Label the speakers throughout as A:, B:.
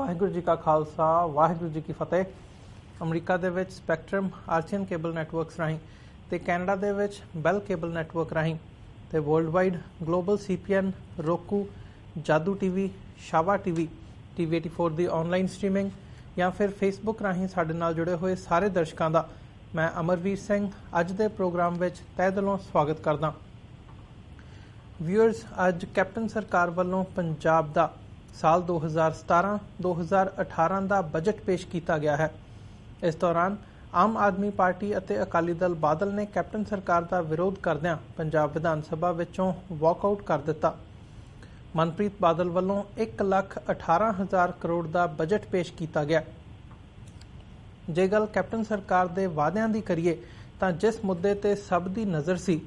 A: ਵਾਹਿਗੁਰੂ ਜੀ ਕਾ ਖਾਲਸਾ ਵਾਹਿਗੁਰੂ ਜੀ ਕੀ ਫਤਿਹ। ਅਮਰੀਕਾ ਦੇ ਵਿੱਚ ਸਪੈਕਟਰਮ ਆਰਸੀਅਨ ਕੇਬਲ ਨੈਟਵਰਕਸ ਰਾਹੀਂ ਤੇ ਕੈਨੇਡਾ ਦੇ ਵਿੱਚ ਬੈਲ ਕੇਬਲ ਨੈਟਵਰਕ ਰਾਹੀਂ ਤੇ world wide global CPN, roku, ਜਾਦੂ TV, ਸ਼ਾਵਾ TV, TV 84 ਦੀ ਆਨਲਾਈਨ ਸਟ੍ਰੀਮਿੰਗ ਜਾਂ ਫਿਰ ਫੇਸਬੁੱਕ ਰਾਹੀਂ ਸਾਡੇ ਨਾਲ ਜੁੜੇ ਹੋਏ ਸਾਰੇ ਦਰਸ਼ਕਾਂ ਦਾ ਮੈਂ ਅਮਰਵੀਰ ਸਿੰਘ ਅੱਜ ਦੇ ਪ੍ਰੋਗਰਾਮ ਵਿੱਚ ਤਹਿ ਦਿਲੋਂ ਸਵਾਗਤ ਕਰਦਾ। ਵਿਊਅਰਸ, ਅੱਜ ਕੈਪਟਨ ਸਰਕਾਰ ਵੱਲੋਂ ਪੰਜਾਬ ਦਾ ਸਾਲ 2017-2018 ਦਾ ਬਜਟ ਪੇਸ਼ ਕੀਤਾ ਗਿਆ ਹੈ। ਇਸ ਦੌਰਾਨ ਆਮ ਆਦਮੀ ਪਾਰਟੀ ਅਤੇ ਅਕਾਲੀ ਦਲ ਬਾਦਲ ਨੇ ਕੈਪਟਨ ਸਰਕਾਰ ਦਾ ਵਿਰੋਧ ਕਰਦਿਆਂ ਪੰਜਾਬ ਵਿਧਾਨ ਸਭਾ ਵਿੱਚੋਂ ਵਾਕਆਊਟ ਕਰ ਦਿੱਤਾ। ਮਨਪ੍ਰੀਤ ਬਾਦਲ ਵੱਲੋਂ 1,18,000 ਕਰੋੜ ਦਾ ਬਜਟ ਪੇਸ਼ ਕੀਤਾ ਗਿਆ। ਜੇ ਗੱਲ ਕੈਪਟਨ ਸਰਕਾਰ ਦੇ ਵਾਅਦਿਆਂ ਦੀ ਕਰੀਏ ਤਾਂ ਜਿਸ ਮੁੱਦੇ ਤੇ ਸਭ ਦੀ ਨਜ਼ਰ ਸੀ,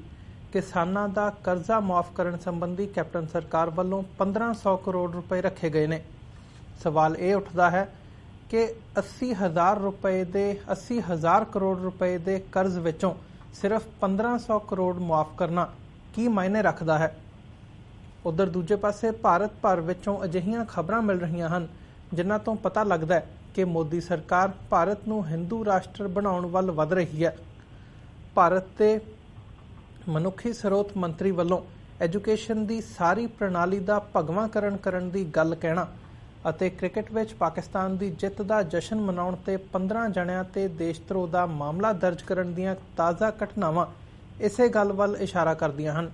A: ਕਿਸਾਨਾਂ ਦਾ ਕਰਜ਼ਾ ਮੁਆਫ ਕਰਨ ਸੰਬੰਧੀ ਕੈਪਟਨ ਸਰਕਾਰ ਵੱਲੋਂ 1,500 ਕਰੋੜ ਰੁਪਏ ਰੱਖੇ ਗਏ ਨੇ। ਸਵਾਲ ਇਹ ਉੱਠਦਾ ਹੈ ਕਿ 80,000 ਕਰੋੜ ਰੁਪਏ ਦੇ ਕਰਜ਼ ਵਿੱਚੋਂ ਸਿਰਫ 1,500 ਕਰੋੜ ਮੁਆਫ ਕਰਨਾ ਕੀ ਮਾਇਨੇ ਰੱਖਦਾ ਹੈ। ਉਧਰ ਦੂਜੇ ਪਾਸੇ ਭਾਰਤ ਭਰ ਵਿੱਚੋਂ ਅਜਿਹੀਆਂ ਖਬਰਾਂ ਮਿਲ ਰਹੀਆਂ ਹਨ ਜਿਨ੍ਹਾਂ ਤੋਂ ਪਤਾ ਲੱਗਦਾ ਹੈ ਕਿ ਮੋਦੀ ਸਰਕਾਰ ਭਾਰਤ ਨੂੰ ਹਿੰਦੂ ਰਾਸ਼ਟਰ ਬਣਾਉਣ ਵੱਲ ਵਧ ਰਹੀ ਹੈ। ਭਾਰਤ ਦੇ ਮਨੁੱਖੀ ਸਰੋਤ ਮੰਤਰੀ ਵੱਲੋਂ ਐਜੂਕੇਸ਼ਨ ਦੀ ਸਾਰੀ ਪ੍ਰਣਾਲੀ ਦਾ ਭਗਵਾਂਕਰਨ ਕਰਨ ਦੀ ਗੱਲ ਕਹਿਣਾ ਅਤੇ ਕ੍ਰਿਕਟ ਵਿੱਚ ਪਾਕਿਸਤਾਨ ਦੀ ਜਿੱਤ ਦਾ ਜਸ਼ਨ ਮਨਾਉਣ ਤੇ 15 ਜਣਿਆਂ ਤੇ ਦੇਸ਼ ਧਰੋਹ ਦਾ ਮਾਮਲਾ ਦਰਜ ਕਰਨ ਦੀਆਂ ਤਾਜ਼ਾ ਘਟਨਾਵਾਂ ਇਸੇ ਗੱਲ ਵੱਲ ਇਸ਼ਾਰਾ ਕਰਦੀਆਂ ਹਨ।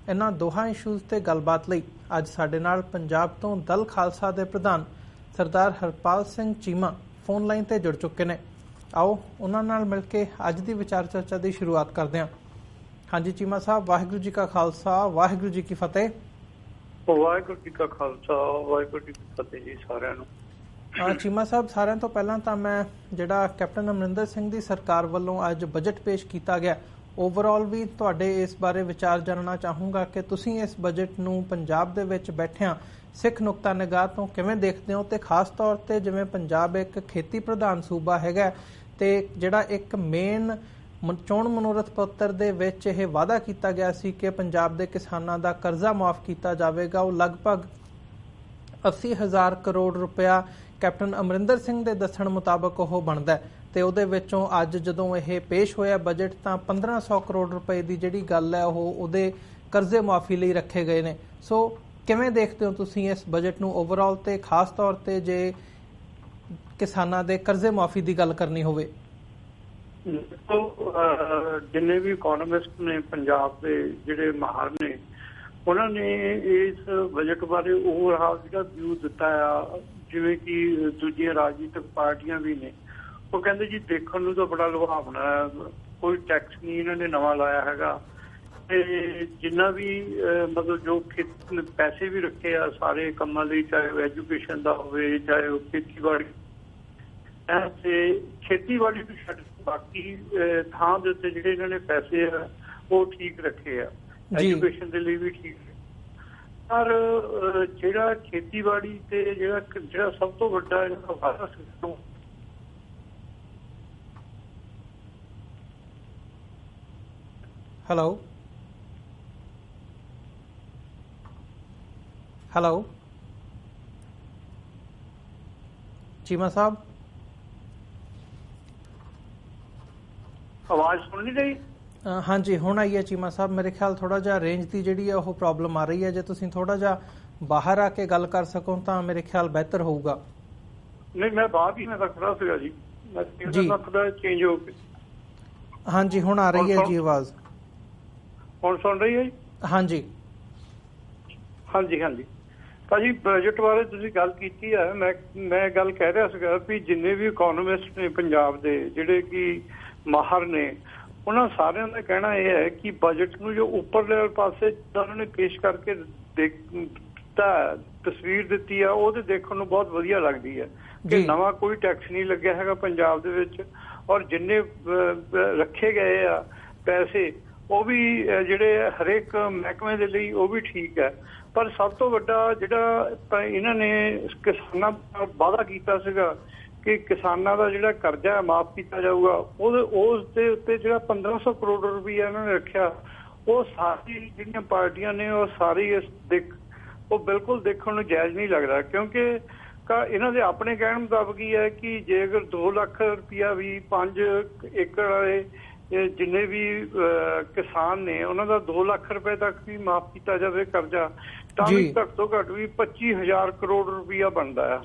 A: ਇਨ੍ਹਾਂ ਦੋਹਾਂ ਇਸ਼ੂਜ਼ ਤੇ ਗੱਲਬਾਤ ਲਈ ਅੱਜ ਸਾਡੇ ਨਾਲ ਪੰਜਾਬ ਤੋਂ ਦਲ ਖਾਲਸਾ ਦੇ ਪ੍ਰਧਾਨ ਸਰਦਾਰ ਹਰਪਾਲ ਸਿੰਘ ਚੀਮਾ ਫੋਨ ਲਾਈਨ ਤੇ ਜੁੜ ਚੁੱਕੇ ਨੇ। ਆਓ ਉਹਨਾਂ ਨਾਲ ਮਿਲ ਕੇ ਅੱਜ ਦੀ ਵਿਚਾਰ ਚਰਚਾ ਦੀ ਸ਼ੁਰੂਆਤ ਕਰਦੇ ਹਾਂ। ਹਾਂਜੀ ਚੀਮਾ ਸਾਹਿਬ, ਵਾਹਿਗੁਰੂ ਜੀ ਕਾ ਖਾਲਸਾ ਵਾਹਿਗੁਰੂ ਜੀ ਕੀ ਫਤਿਹ।
B: ਵਾਹਿਗੁਰੂ ਜੀ ਕਾ ਖਾਲਸਾ ਵਾਹਿਗੁਰੂ ਜੀ ਕੀ ਫਤਿਹ ਜੀ ਸਾਰਿਆਂ ਨੂੰ।
A: ਚੀਮਾ ਸਾਹਿਬ, ਸਾਰਿਆਂ ਤੋਂ ਪਹਿਲਾਂ ਤਾਂ ਮੈਂ ਜਿਹੜਾ ਕੈਪਟਨ ਅਮਰਿੰਦਰ ਸਿੰਘ ਦੀ ਸਰਕਾਰ ਵੱਲੋਂ ਅੱਜ ਬਜਟ ਪੇਸ਼ ਕੀਤਾ ਗਿਆ, ਓਵਰਆਲ ਵੀ ਤੁਹਾਡੇ ਇਸ ਬਾਰੇ ਵਿਚਾਰ ਜਾਣਨਾ ਚਾਹੂੰਗਾ ਕਿ ਤੁਸੀਂ ਇਸ ਬਜਟ ਨੂੰ ਪੰਜਾਬ ਦੇ ਵਿੱਚ ਬੈਠਿਆਂ ਸਿੱਖ ਨੁਕਤਾ ਨਿਗਾਹ ਤੋਂ ਕਿਵੇਂ ਦੇਖਦੇ ਹੋ, ਤੇ ਖਾਸ ਤੌਰ ਤੇ ਜਿਵੇਂ ਪੰਜਾਬ ਇੱਕ ਖੇਤੀ ਪ੍ਰਧਾਨ ਸੂਬਾ ਹੈਗਾ ਤੇ ਜਿਹੜਾ ਇੱਕ ਮੇਨ ਚੋਣ ਮਨੋਰਥ ਪੱਤਰ ਦੇ ਵਿੱਚ ਇਹ ਵਾਅਦਾ ਕੀਤਾ ਗਿਆ ਸੀ ਕਿ ਪੰਜਾਬ ਦੇ ਕਿਸਾਨਾਂ ਦਾ ਕਰਜ਼ਾ ਮਾਫ ਕੀਤਾ ਜਾਵੇਗਾ, ਉਹ ਲਗਭਗ 80,000 ਕਰੋੜ ਰੁਪਇਆ ਕੈਪਟਨ ਅਮਰਿੰਦਰ ਸਿੰਘ ਦੇ ਦੱਸਣ ਮੁਤਾਬਕ ਉਹ ਬਣਦਾ ਹੈ ਤੇ ਉਹਦੇ ਵਿੱਚੋਂ ਅੱਜ ਜਦੋਂ ਇਹ ਪੇਸ਼ ਹੋਇਆ ਬਜਟ ਤਾਂ 1,500 ਕਰੋੜ ਰੁਪਏ ਦੀ ਜਿਹੜੀ ਗੱਲ ਹੈ ਉਹ ਉਹਦੇ ਕਰਜ਼ੇ ਮਾਫੀ ਲਈ ਰੱਖੇ ਗਏ ਨੇ। ਸੋ ਕਿਵੇਂ ਦੇਖਦੇ ਹੋ ਤੁਸੀਂ ਇਸ ਬਜਟ ਨੂੰ ਓਵਰਆਲ, ਤੇ ਖਾਸ ਤੌਰ ਤੇ ਜੇ ਕਿਸਾਨਾਂ ਦੇ ਕਰਜ਼ੇ ਮਾਫੀ ਦੀ ਗੱਲ ਕਰਨੀ ਹੋਵੇ?
B: ਜਿੰਨੇ ਵੀ ਇਕੋਨੋਮਿਸਟ ਨੇ ਪੰਜਾਬ ਦੇ ਜਿਹੜੇ ਮਾਹਰ ਨੇ, ਉਹਨਾਂ ਨੇ ਇਸ ਬਜਟ ਬਾਰੇ ਓਵਰਆਲ ਜਿਹੜਾ ਵਿਊ ਦਿੱਤਾ ਆ, ਜਿਵੇਂ ਕਿ ਦੂਜੀਆਂ ਰਾਜਨੀਤਿਕ ਪਾਰਟੀਆਂ ਵੀ ਨੇ, ਉਹ ਕਹਿੰਦੇ ਜੀ ਦੇਖਣ ਨੂੰ ਤਾਂ ਬੜਾ ਲੁਭਾਵਣਾ ਹੈ, ਕੋਈ ਟੈਕਸ ਨਹੀਂ ਇਹਨਾਂ ਨੇ ਨਵਾਂ ਲਾਇਆ ਹੈਗਾ ਤੇ ਜਿੰਨਾ ਵੀ ਮਤਲਬ ਜੋ ਪੈਸੇ ਵੀ ਰੱਖੇ ਆ ਸਾਰੇ ਕੰਮਾਂ ਲਈ, ਚਾਹੇ ਉਹ ਐਜੂਕੇਸ਼ਨ ਦਾ ਹੋਵੇ, ਚਾਹੇ ਉਹ ਖੇਤੀਬਾੜੀ ਤੇ ਖੇਤੀਬਾੜੀ ਨੂੰ ਛੱਡ ਬਾਕੀ ਥਾਂ ਦੇ ਉੱਤੇ ਜਿਹੜੇ ਇਹਨਾਂ ਨੇ ਪੈਸੇ ਆ ਉਹ ਠੀਕ ਰੱਖੇ ਆ, ਐਜੂਕੇਸ਼ਨ ਦੇ ਲਈ ਵੀ ਠੀਕ। ਪਰ ਜਿਹੜਾ ਖੇਤੀਬਾੜੀ ਤੇ ਜਿਹੜਾ ਸਭ ਤੋਂ ਵੱਡਾ ਇਹਨਾਂ ਦਾ ਵਾਅਦਾ ਸੀ,
A: ਹੈਲੋ ਚੀਮਾ ਸਾਹਿਬ,
B: ਆਵਾਜ਼ ਸੁਣ ਨਹੀਂ ਰਹੀ?
A: ਹਾਂਜੀ ਹੁਣ ਆਈ ਹੈ ਚੀਮਾ ਸਾਹਿਬ। ਮੇਰੇ ਖਿਆਲ ਥੋੜਾ ਜਿਹਾ ਰੇਂਜ ਦੀ ਜਿਹੜੀ ਹੈ ਉਹ ਪ੍ਰੋਬਲਮ ਆ ਰਹੀ ਹੈ। ਜੇ ਤੁਸੀਂ ਥੋੜਾ ਜਿਹਾ ਬਾਹਰ ਆ ਕੇ ਗੱਲ ਕਰ ਸਕੋ ਤਾਂ ਮੇਰੇ ਖਿਆਲ ਬਿਹਤਰ ਹੋਊਗਾ।
B: ਨਹੀਂ, ਮੈਂ ਬਾਹਰ ਹੀ ਖੜਾ ਸੀਗਾ ਜੀ, ਚੇਂਜ ਹੋ ਕੇ।
A: ਹਾਂਜੀ ਹੁਣ ਆ ਰਹੀ ਹੈ ਜੀ ਆਵਾਜ਼।
B: ਹੁਣ ਸੁਣ ਰਹੀ ਹੈ ਜੀ?
A: ਹਾਂਜੀ
B: ਹਾਂਜੀ ਹਾਂਜੀ ਭਾਜੀ, ਬਜਟ ਬਾਰੇ ਤੁਸੀਂ ਗੱਲ ਕੀਤੀ ਹੈ। ਮੈਂ ਗੱਲ ਕਹਿ ਰਿਹਾ ਸੀਗਾ ਵੀ ਜਿੰਨੇ ਵੀ ਇਕੋਨੋਮਿਸਟ ਨੇ ਪੰਜਾਬ ਦੇ, ਜਿਹੜੇ ਕਿ ਮਾਹਰ ਨੇ, ਉਹਨਾਂ ਸਾਰਿਆਂ ਦਾ ਕਹਿਣਾ ਇਹ ਹੈ ਕਿ ਬਜਟ ਨੂੰ ਜੋ ਉੱਪਰਲੇ ਪਾਸੇ ਉਹਨਾਂ ਨੇ ਪੇਸ਼ ਕਰਕੇ ਤਸਵੀਰ ਦਿੱਤੀ ਆ, ਉਹ ਤੇ ਦੇਖਣ ਨੂੰ ਬਹੁਤ ਵਧੀਆ ਲੱਗਦੀ ਹੈ ਕਿ ਨਵਾਂ ਕੋਈ ਟੈਕਸ ਨਹੀਂ ਲੱਗਿਆ ਹੈਗਾ ਪੰਜਾਬ ਦੇ ਵਿੱਚ, ਔਰ ਜਿੰਨੇ ਰੱਖੇ ਗਏ ਆ ਪੈਸੇ ਉਹ ਵੀ ਜਿਹੜੇ ਹਰੇਕ ਮਹਿਕਮੇ ਦੇ ਲਈ ਉਹ ਵੀ ਠੀਕ ਹੈ। ਪਰ ਸਭ ਤੋਂ ਵੱਡਾ ਜਿਹੜਾ ਇਹਨਾਂ ਨੇ ਕਿਸਾਨਾਂ ਦਾ ਵਾਅਦਾ ਕੀਤਾ ਸੀਗਾ ਕਿ ਕਿਸਾਨਾਂ ਦਾ ਜਿਹੜਾ ਕਰਜ਼ਾ ਮਾਫ ਕੀਤਾ ਜਾਊਗਾ, ਉਸ ਦੇ ਉੱਤੇ ਜਿਹੜਾ 1,500 ਕਰੋੜ ਰੁਪਈਆ ਇਹਨਾਂ ਨੇ ਰੱਖਿਆ, ਉਹ ਸਾਰੀ ਜਿਹੜੀਆਂ ਪਾਰਟੀਆਂ ਨੇ ਉਹ ਸਾਰੀ ਉਹ ਬਿਲਕੁਲ ਦੇਖਣ ਨੂੰ ਜਾਇਜ਼ ਨਹੀਂ ਲੱਗਦਾ, ਕਿਉਂਕਿ ਇਹਨਾਂ ਦੇ ਆਪਣੇ ਕਹਿਣ ਮੁਤਾਬਕ ਹੀ ਹੈ ਕਿ ਜੇ ਅਗਰ 2 ਲੱਖ ਰੁਪਇਆ ਵੀ 5 ਏਕੜ ਵਾਲੇ ਜਿੰਨੇ ਵੀ ਕਿਸਾਨ ਨੇ ਉਹਨਾਂ ਦਾ 2 ਲੱਖ ਰੁਪਏ ਤੱਕ ਵੀ ਮਾਫ ਕੀਤਾ ਜਾਵੇ ਕਰਜ਼ਾ ਤਾਂ ਵੀ ਘੱਟ ਤੋਂ ਘੱਟ ਵੀ 25,000 ਕਰੋੜ ਰੁਪਇਆ ਬਣਦਾ ਆ।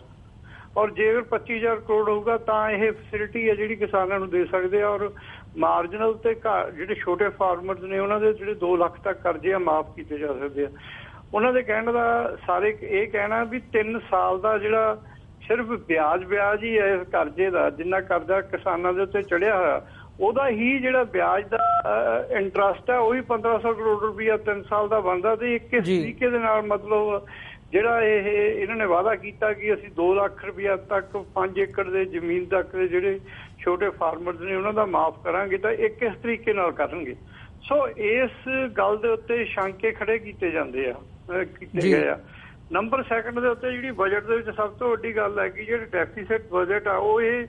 B: ਔਰ ਜੇ ਅਗਰ 25,000 ਕਰੋੜ ਹੋਊਗਾ ਤਾਂ ਇਹ ਫੈਸਿਲਿਟੀ ਹੈ ਜਿਹੜੀ ਕਿਸਾਨਾਂ ਨੂੰ ਦੇ ਸਕਦੇ ਆ। ਔਰ ਮਾਰਜਨਲ ਤੇ ਜਿਹੜੇ ਛੋਟੇ ਫਾਰਮਰਸ ਨੇ ਉਹਨਾਂ ਦੇ ਜਿਹੜੇ 2 ਲੱਖ ਤੱਕ ਕਰਜ਼ੇ ਆ ਮਾਫ ਕੀਤੇ ਜਾ ਸਕਦੇ ਆ। ਉਹਨਾਂ ਦੇ ਕਹਿਣ ਦਾ ਸਾਰੇ ਇਹ ਕਹਿਣਾ ਵੀ 3 ਸਾਲ ਦਾ ਜਿਹੜਾ ਸਿਰਫ ਵਿਆਜ ਹੀ ਹੈ ਇਸ ਕਰਜ਼ੇ ਦਾ, ਜਿੰਨਾ ਕਰਜ਼ਾ ਕਿਸਾਨਾਂ ਦੇ ਉੱਤੇ ਚੜਿਆ ਹੋਇਆ ਉਹਦਾ ਹੀ ਜਿਹੜਾ ਵਿਆਜ ਦਾ ਇੰਟਰਸਟ ਹੈ ਉਹੀ 1500 ਕਰੋੜ ਰੁਪਇਆ 3 ਸਾਲ ਦਾ ਬਣਦਾ। ਤੇ ਕਿਸ ਤਰੀਕੇ ਦੇ ਨਾਲ ਮਤਲਬ ਜਿਹੜਾ ਇਹਨਾਂ ਨੇ ਵਾਅਦਾ ਕੀਤਾ ਕਿ ਅਸੀਂ 2 ਲੱਖ ਰੁਪਇਆ ਤੱਕ 5 ਏਕੜ ਦੇ ਜ਼ਮੀਨ ਤੱਕ ਦੇ ਜਿਹੜੇ ਛੋਟੇ ਫਾਰਮਰਸ ਨੇ ਉਹਨਾਂ ਦਾ ਮਾਫ ਕਰਾਂਗੇ, ਤਾਂ ਇਹ ਕਿਸ ਤਰੀਕੇ ਨਾਲ ਕਰਨਗੇ। ਸੋ ਇਸ ਗੱਲ ਦੇ ਉੱਤੇ ਸ਼ੰਕੇ ਖੜੇ ਕੀਤੇ ਜਾਂਦੇ ਆ, ਕੀਤੇ ਗਏ ਆ। ਨੰਬਰ 2 ਦੇ ਉੱਤੇ ਜਿਹੜੀ ਬਜਟ ਦੇ ਵਿੱਚ ਸਭ ਤੋਂ ਵੱਡੀ ਗੱਲ ਹੈ ਕਿ ਜਿਹੜੇ ਡੈਫੀਸਿਟ ਬਜਟ ਆ ਉਹ ਇਹ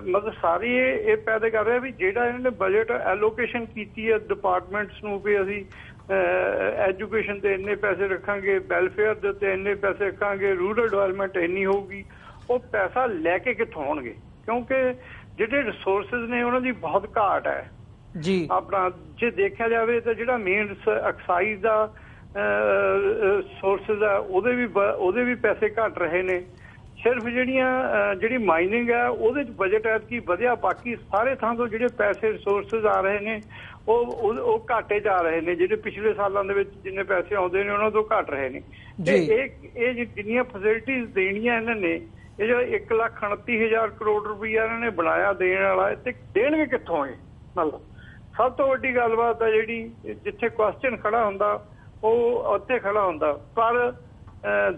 B: ਮਤਲਬ ਸਾਰੀ ਇਹ ਪੈਦਾ ਕਰ ਰਿਹਾ ਵੀ ਜਿਹੜਾ ਇਹਨਾਂ ਨੇ ਬਜਟ ਐਲੋਕੇਸ਼ਨ ਕੀਤੀ ਹੈ ਡਿਪਾਰਟਮੈਂਟਸ ਨੂੰ ਵੀ ਅਸੀਂ ਐਜੂਕੇਸ਼ਨ ਤੇ ਇੰਨੇ ਪੈਸੇ ਰੱਖਾਂਗੇ, ਵੈਲਫੇਅਰ ਦੇ ਉੱਤੇ ਇੰਨੇ ਪੈਸੇ ਰੱਖਾਂਗੇ, ਰੂਰਲ ਡਿਵੈਲਪਮੈਂਟ ਇੰਨੀ ਹੋਊਗੀ, ਉਹ ਪੈਸਾ ਲੈ ਕੇ ਕਿੱਥੋਂ ਆਉਣਗੇ? ਕਿਉਂਕਿ ਜਿਹੜੇ ਰਿਸੋਰਸਿਸ ਨੇ ਉਹਨਾਂ ਦੀ ਬਹੁਤ ਘਾਟ ਹੈ ਜੀ। ਆਪਣਾ ਜੇ ਦੇਖਿਆ ਜਾਵੇ ਤਾਂ ਜਿਹੜਾ ਮੇਨ ਐਕਸਾਈਜ਼ ਦਾ ਸੋਰਸਿਸ ਆ ਉਹਦੇ ਵੀ ਪੈਸੇ ਘਟ ਰਹੇ ਨੇ। ਸਿਰਫ ਜਿਹੜੀ ਮਾਈਨਿੰਗ ਹੈ ਉਹਦੇ ਚ ਬਜਟ ਐਤਕੀ ਵਧਿਆ, ਬਾਕੀ ਸਾਰੇ ਥਾਂ ਤੋਂ ਜਿਹੜੇ ਪੈਸੇ ਰਿਸੋਰਸਿਸ ਆ ਰਹੇ ਨੇ ਉਹ ਘਾਟੇ ਚ ਆ ਰਹੇ ਨੇ। ਜਿਹੜੇ ਪਿਛਲੇ ਸਾਲਾਂ ਦੇ ਵਿੱਚ ਜਿੰਨੇ ਪੈਸੇ ਆਉਂਦੇ ਨੇ ਉਹਨਾਂ ਤੋਂ ਘਟ ਰਹੇ ਨੇ। ਤੇ ਇਹ ਜਿੰਨੀਆਂ ਫੈਸਿਲਿਟੀਜ਼ ਦੇਣੀਆਂ ਇਹਨਾਂ ਨੇ, ਇਹ ਜਿਹੜਾ 1,29,000 ਕਰੋੜ ਰੁਪਈਆ ਇਹਨਾਂ ਨੇ ਬਣਾਇਆ ਦੇਣ ਵਾਲਾ, ਤੇ ਦੇਣਗੇ ਕਿੱਥੋਂ? ਇਹ ਮਤਲਬ ਸਭ ਤੋਂ ਵੱਡੀ ਗੱਲਬਾਤ ਹੈ ਜਿਹੜੀ ਜਿੱਥੇ ਕੁਐਸਚਨ ਖੜਾ ਹੁੰਦਾ ਉਹ ਉੱਥੇ ਖੜਾ ਹੁੰਦਾ। ਪਰ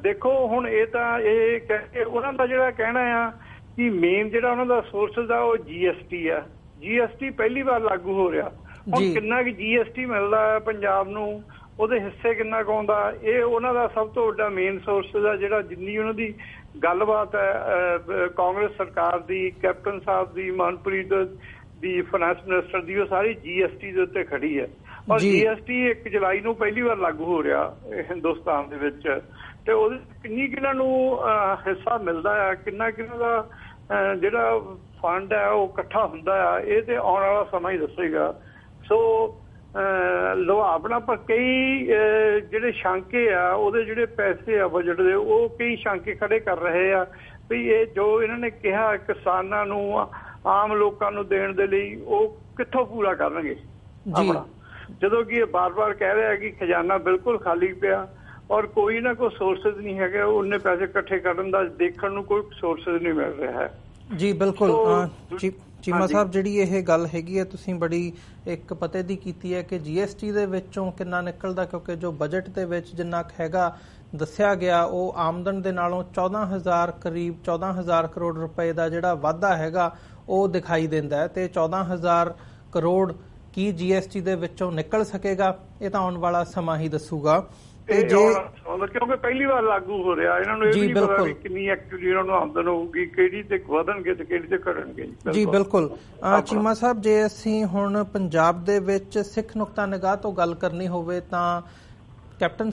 B: ਦੇਖੋ ਹੁਣ ਇਹ ਤਾਂ ਇਹ ਕਹਿ ਉਹਨਾਂ ਦਾ ਜਿਹੜਾ ਕਹਿਣਾ ਆ ਕਿ ਮੇਨ ਜਿਹੜਾ ਉਹਨਾਂ ਦਾ ਸੋਰਸਿਸ ਆ ਉਹ GST ਆ। GST ਪਹਿਲੀ ਵਾਰ ਲਾਗੂ ਹੋ ਰਿਹਾ। ਹੁਣ ਕਿੰਨਾ ਕਿ GST ਮਿਲਦਾ ਹੈ ਪੰਜਾਬ ਨੂੰ, ਉਹਦੇ ਹਿੱਸੇ ਕਿੰਨਾ ਕੁ ਆਉਂਦਾ, ਇਹ ਉਹਨਾਂ ਦਾ ਸਭ ਤੋਂ ਵੱਡਾ ਮੇਨ ਸੋਰਸਿਸ ਆ। ਜਿਹੜਾ ਜਿੰਨੀ ਉਹਨਾਂ ਦੀ ਗੱਲਬਾਤ ਹੈ ਕਾਂਗਰਸ ਸਰਕਾਰ ਦੀ, ਕੈਪਟਨ ਸਾਹਿਬ ਦੀ, ਮਨਪ੍ਰੀਤ ਦੀ, ਫਾਈਨੈਂਸ ਮਿਨਿਸਟਰ ਦੀ, ਉਹ ਸਾਰੀ GST ਦੇ ਉੱਤੇ ਖੜੀ ਹੈ। ਔਰ GST 1 ਜੁਲਾਈ ਨੂੰ ਪਹਿਲੀ ਵਾਰ ਲਾਗੂ ਹੋ ਰਿਹਾ ਹਿੰਦੁਸਤਾਨ ਦੇ ਵਿੱਚ। ਤੇ ਉਹਦੇ ਕਿੰਨੀ ਕਿਹਨਾਂ ਨੂੰ ਹਿੱਸਾ ਮਿਲਦਾ ਆ, ਕਿੰਨਾ ਦਾ ਜਿਹੜਾ ਫੰਡ ਹੈ ਉਹ ਇਕੱਠਾ ਹੁੰਦਾ ਆ, ਇਹ ਤੇ ਆਉਣ ਵਾਲਾ ਸਮਾਂ ਹੀ ਦੱਸੇਗਾ। ਸੋ ਲੁਭਾਵਣਾ ਪਰ ਕਈ ਜਿਹੜੇ ਸ਼ੰਕੇ ਆ ਉਹਦੇ ਜਿਹੜੇ ਪੈਸੇ ਆ ਬਜਟ ਦੇ, ਉਹ ਕਈ ਸ਼ੰਕੇ ਖੜੇ ਕਰ ਰਹੇ ਆ ਵੀ ਇਹ ਜੋ ਇਹਨਾਂ ਨੇ ਕਿਹਾ ਕਿਸਾਨਾਂ ਨੂੰ, ਆਮ ਲੋਕਾਂ ਨੂੰ ਦੇਣ ਦੇ ਲਈ, ਉਹ ਕਿੱਥੋਂ ਪੂਰਾ ਕਰਨਗੇ ਆਪਣਾ, ਜਦੋਂ ਕਿ ਇਹ ਬਾਰ-ਬਾਰ ਕਹਿ ਰਿਹਾ ਕਿ ਖਜ਼ਾਨਾ ਬਿਲਕੁਲ ਖਾਲੀ ਪਿਆ ਔਰ ਕੋਈ ਨਾ ਕੋਈ ਸੋਰਸਿਸ ਨਹੀਂ ਹੈਗਾ ਉਹਨੇ ਪੈਸੇ ਇਕੱਠੇ ਕਰਨ ਦਾ, ਦੇਖਣ ਨੂੰ ਕੋਈ ਸੋਰਸਿਸ ਨਹੀਂ ਮਿਲ ਰਿਹਾ ਹੈ। ਜੀ ਬਿਲਕੁਲ ਚੀਮਾ ਸਾਹਿਬ, ਜਿਹੜੀ ਇਹ ਗੱਲ ਹੈਗੀ ਹੈ ਤੁਸੀਂ ਬੜੀ ਇੱਕ ਪਤੇ ਦੀ ਕੀਤੀ ਹੈ ਕਿ GST ਦੇ ਵਿੱਚੋਂ ਕਿੰਨਾ ਨਿਕਲਦਾ, ਕਿਉਂਕਿ ਜੋ ਬਜਟ ਦੇ ਵਿੱਚ ਜਿੰਨਾ ਹੈਗਾ ਦੱਸਿਆ ਗਿਆ ਉਹ ਆਮਦਨ ਦੇ ਨਾਲੋਂ 14,000 ਕਰੀਬ 14,000 ਕਰੋੜ ਰੁਪਏ ਦਾ ਜਿਹੜਾ ਵਾਧਾ ਹੈਗਾ ਉਹ ਦਿਖਾਈ ਦਿੰਦਾ ਹੈ। ਤੇ 14,000 ਕਰੋੜ ਕੀ GST ਦੇ ਵਿੱਚੋਂ ਨਿਕਲ ਸਕੇਗਾ ਇਹ ਤਾਂ ਆਉਣ ਵਾਲਾ ਸਮਾਂ ਹੀ ਦੱਸੂਗਾ। ਤੇ ਜੇ ਕਿਉਂਕਿ ਪਹਿਲੀ ਵਾਰ ਲਾਗੂ ਹੋ ਰਿਹਾ, ਇਹਨਾਂ ਨੂੰ ਇਹ ਵੀ ਪਤਾ ਵੀ ਕਿੰਨੀ ਐਕਚੁਅਲੀ ਇਹਨਾਂ ਨੂੰ ਆਮਦਨ ਹੋਊਗੀ, ਕਿਹੜੀ ਤੇ ਵਧਣਗੇ ਤੇ ਕਿਹੜੀ ਤੇ ਘਟਣਗੇ। ਜੀ ਬਿਲਕੁਲ। ਚੀਮਾ ਸਾਹਿਬ, ਜੇ ਅਸੀਂ ਹੁਣ ਪੰਜਾਬ ਦੇ ਵਿੱਚ ਸਿੱਖ ਨੁਕਤਾ ਨਿਗਾਹ ਤੋਂ ਗੱਲ ਕਰਨੀ ਹੋਵੇ ਤਾਂ ਕੈਪਟਨ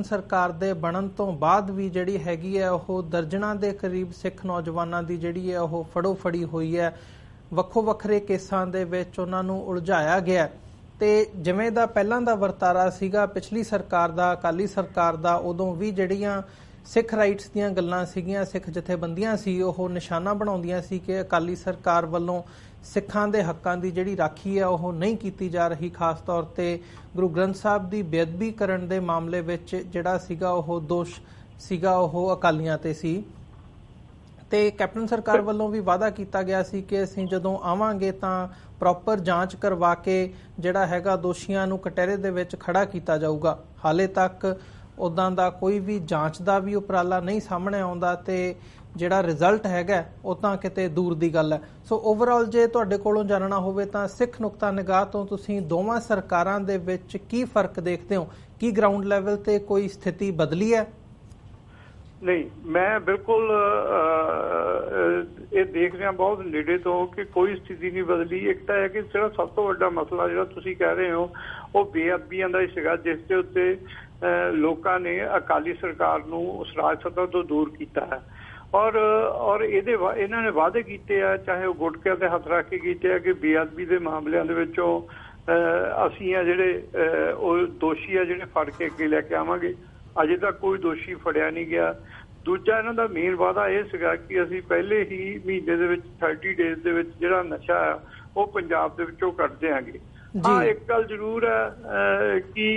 B: ਸਰਕਾਰ ਦੇ ਬਣਨ ਤੋਂ ਬਾਅਦ ਵੀ ਜਿਹੜੀ ਹੈਗੀ ਹੈ ਉਹ ਦਰਜਨਾਂ ਦੇ ਕਰੀਬ ਸਿੱਖ ਨੌਜਵਾਨਾਂ ਦੀ ਜਿਹੜੀ ਹੈ ਉਹ ਫੜੋ-ਫੜੀ ਹੋਈ ਹੈ। ਵੱਖੋ ਵੱਖਰੇ ਕੇਸਾਂ ਦੇ ਵਿੱਚ ਉਹਨਾਂ ਨੂੰ ਉਲਝਾਇਆ ਗਿਆ। ਤੇ ਜਿਵੇਂ ਦਾ ਪਹਿਲਾਂ ਦਾ ਵਰਤਾਰਾ ਸੀਗਾ ਪਿਛਲੀ ਸਰਕਾਰ ਦਾ, ਅਕਾਲੀ ਸਰਕਾਰ ਦਾ, ਉਦੋਂ ਵੀ ਜਿਹੜੀਆਂ ਸਿੱਖ ਰਾਈਟਸ ਦੀਆਂ ਗੱਲਾਂ ਸੀਗੀਆਂ, ਸਿੱਖ ਜਥੇਬੰਦੀਆਂ ਸੀ, ਉਹ ਨਿਸ਼ਾਨਾ ਬਣਾਉਂਦੀਆਂ ਸੀ ਕਿ ਅਕਾਲੀ ਸਰਕਾਰ ਵੱਲੋਂ ਸਿੱਖਾਂ ਦੇ ਹੱਕਾਂ ਦੀ ਜਿਹੜੀ ਰਾਖੀ ਹੈ ਉਹ ਨਹੀਂ ਕੀਤੀ ਜਾ ਰਹੀ। ਖਾਸ ਤੌਰ ਤੇ ਗੁਰੂ ਗ੍ਰੰਥ ਸਾਹਿਬ ਦੀ ਬੇਅਦਬੀ ਕਰਨ ਦੇ ਮਾਮਲੇ ਵਿੱਚ ਜਿਹੜਾ ਸੀਗਾ ਉਹ ਦੋਸ਼ ਸੀਗਾ ਉਹ ਅਕਾਲੀਆਂ ਤੇ ਸੀ। ਤੇ ਕੈਪਟਨ ਸਰਕਾਰ ਵੱਲੋਂ ਵੀ ਵਾਅਦਾ ਕੀਤਾ ਗਿਆ ਸੀ ਕਿ ਅਸੀਂ ਜਦੋਂ ਆਵਾਂਗੇ ਤਾਂ ਪ੍ਰੋਪਰ ਜਾਂਚ ਕਰਵਾ ਕੇ ਜਿਹੜਾ ਹੈਗਾ ਦੋਸ਼ੀਆਂ ਨੂੰ ਕਟਹਿਰੇ ਦੇ ਵਿੱਚ ਖੜਾ ਕੀਤਾ ਜਾਊਗਾ। ਹਾਲੇ ਤੱਕ ਉੱਦਾਂ ਦਾ ਕੋਈ ਵੀ ਜਾਂਚ ਦਾ ਵੀ ਉਪਰਾਲਾ ਨਹੀਂ ਸਾਹਮਣੇ ਆਉਂਦਾ ਤੇ ਜਿਹੜਾ ਰਿਜ਼ਲਟ ਹੈਗਾ ਉਹ ਤਾਂ ਕਿਤੇ ਦੂਰ ਦੀ ਗੱਲ ਹੈ। ਸੋ ਓਵਰਆਲ ਜੇ ਤੁਹਾਡੇ ਕੋਲੋਂ ਜਾਣਨਾ ਹੋਵੇ ਤਾਂ ਸਿੱਖ ਨੁਕਤਾ ਨਿਗਾਹ ਤੋਂ ਤੁਸੀਂ ਦੋਵਾਂ ਸਰਕਾਰਾਂ ਦੇ ਵਿੱਚ ਕੀ ਫਰਕ ਦੇਖਦੇ ਹੋ? ਕੀ ਗਰਾਊਂਡ ਲੈਵਲ ਤੇ ਕੋਈ ਸਥਿਤੀ ਬਦਲੀ ਹੈ? ਨਹੀਂ, ਮੈਂ ਬਿਲਕੁਲ ਇਹ ਦੇਖ ਰਿਹਾ ਬਹੁਤ ਨੇੜੇ ਤੋਂ ਕਿ ਕੋਈ ਸਥਿਤੀ ਨਹੀਂ ਬਦਲੀ। ਇੱਕ ਤਾਂ ਹੈ ਕਿ ਸਿਰਫ ਸਭ ਤੋਂ ਵੱਡਾ ਮਸਲਾ ਜਿਹੜਾ ਤੁਸੀਂ ਕਹਿ ਰਹੇ ਹੋ ਉਹ ਬੇਅਦਬੀਆਂ ਦਾ ਹੀ ਸੀਗਾ, ਜਿਸ ਦੇ ਉੱਤੇ ਲੋਕਾਂ ਨੇ ਅਕਾਲੀ ਸਰਕਾਰ ਨੂੰ ਉਸ ਰਾਜ ਸੱਤਾ ਤੋਂ ਦੂਰ ਕੀਤਾ ਹੈ। ਔਰ ਇਹਨਾਂ ਨੇ ਵਾਅਦੇ ਕੀਤੇ ਆ, ਚਾਹੇ ਉਹ ਗੁਟਕਿਆਂ ਤੇ ਹੱਥ ਰੱਖ ਕੇ ਕੀਤੇ ਆ, ਕਿ ਬੇਅਦਬੀ ਦੇ ਮਾਮਲਿਆਂ ਦੇ ਵਿੱਚੋਂ ਅਸੀਂ ਆ ਜਿਹੜੇ ਉਹ ਦੋਸ਼ੀ ਆ ਜਿਹੜੇ ਫੜ ਕੇ ਅੱਗੇ ਲੈ ਕੇ ਆਵਾਂਗੇ। ਅਜੇ ਤੱਕ ਕੋਈ ਦੋਸ਼ੀ ਫੜਿਆ ਨਹੀਂ ਗਿਆ। ਦੂਜਾ ਇਹਨਾਂ ਦਾ ਮੇਨ ਵਾਅਦਾ ਇਹ ਸੀਗਾ ਕਿ ਅਸੀਂ ਪਹਿਲੇ ਹੀ ਮਹੀਨੇ ਦੇ ਵਿੱਚ 30 ਡੇਜ਼ ਦੇ ਵਿੱਚ ਜਿਹੜਾ ਨਸ਼ਾ ਆ ਉਹ ਪੰਜਾਬ ਦੇ ਵਿੱਚੋਂ ਕੱਢ ਦਿਆਂਗੇ। ਹਾਂ, ਇੱਕ ਗੱਲ ਜ਼ਰੂਰ ਹੈ ਕਿ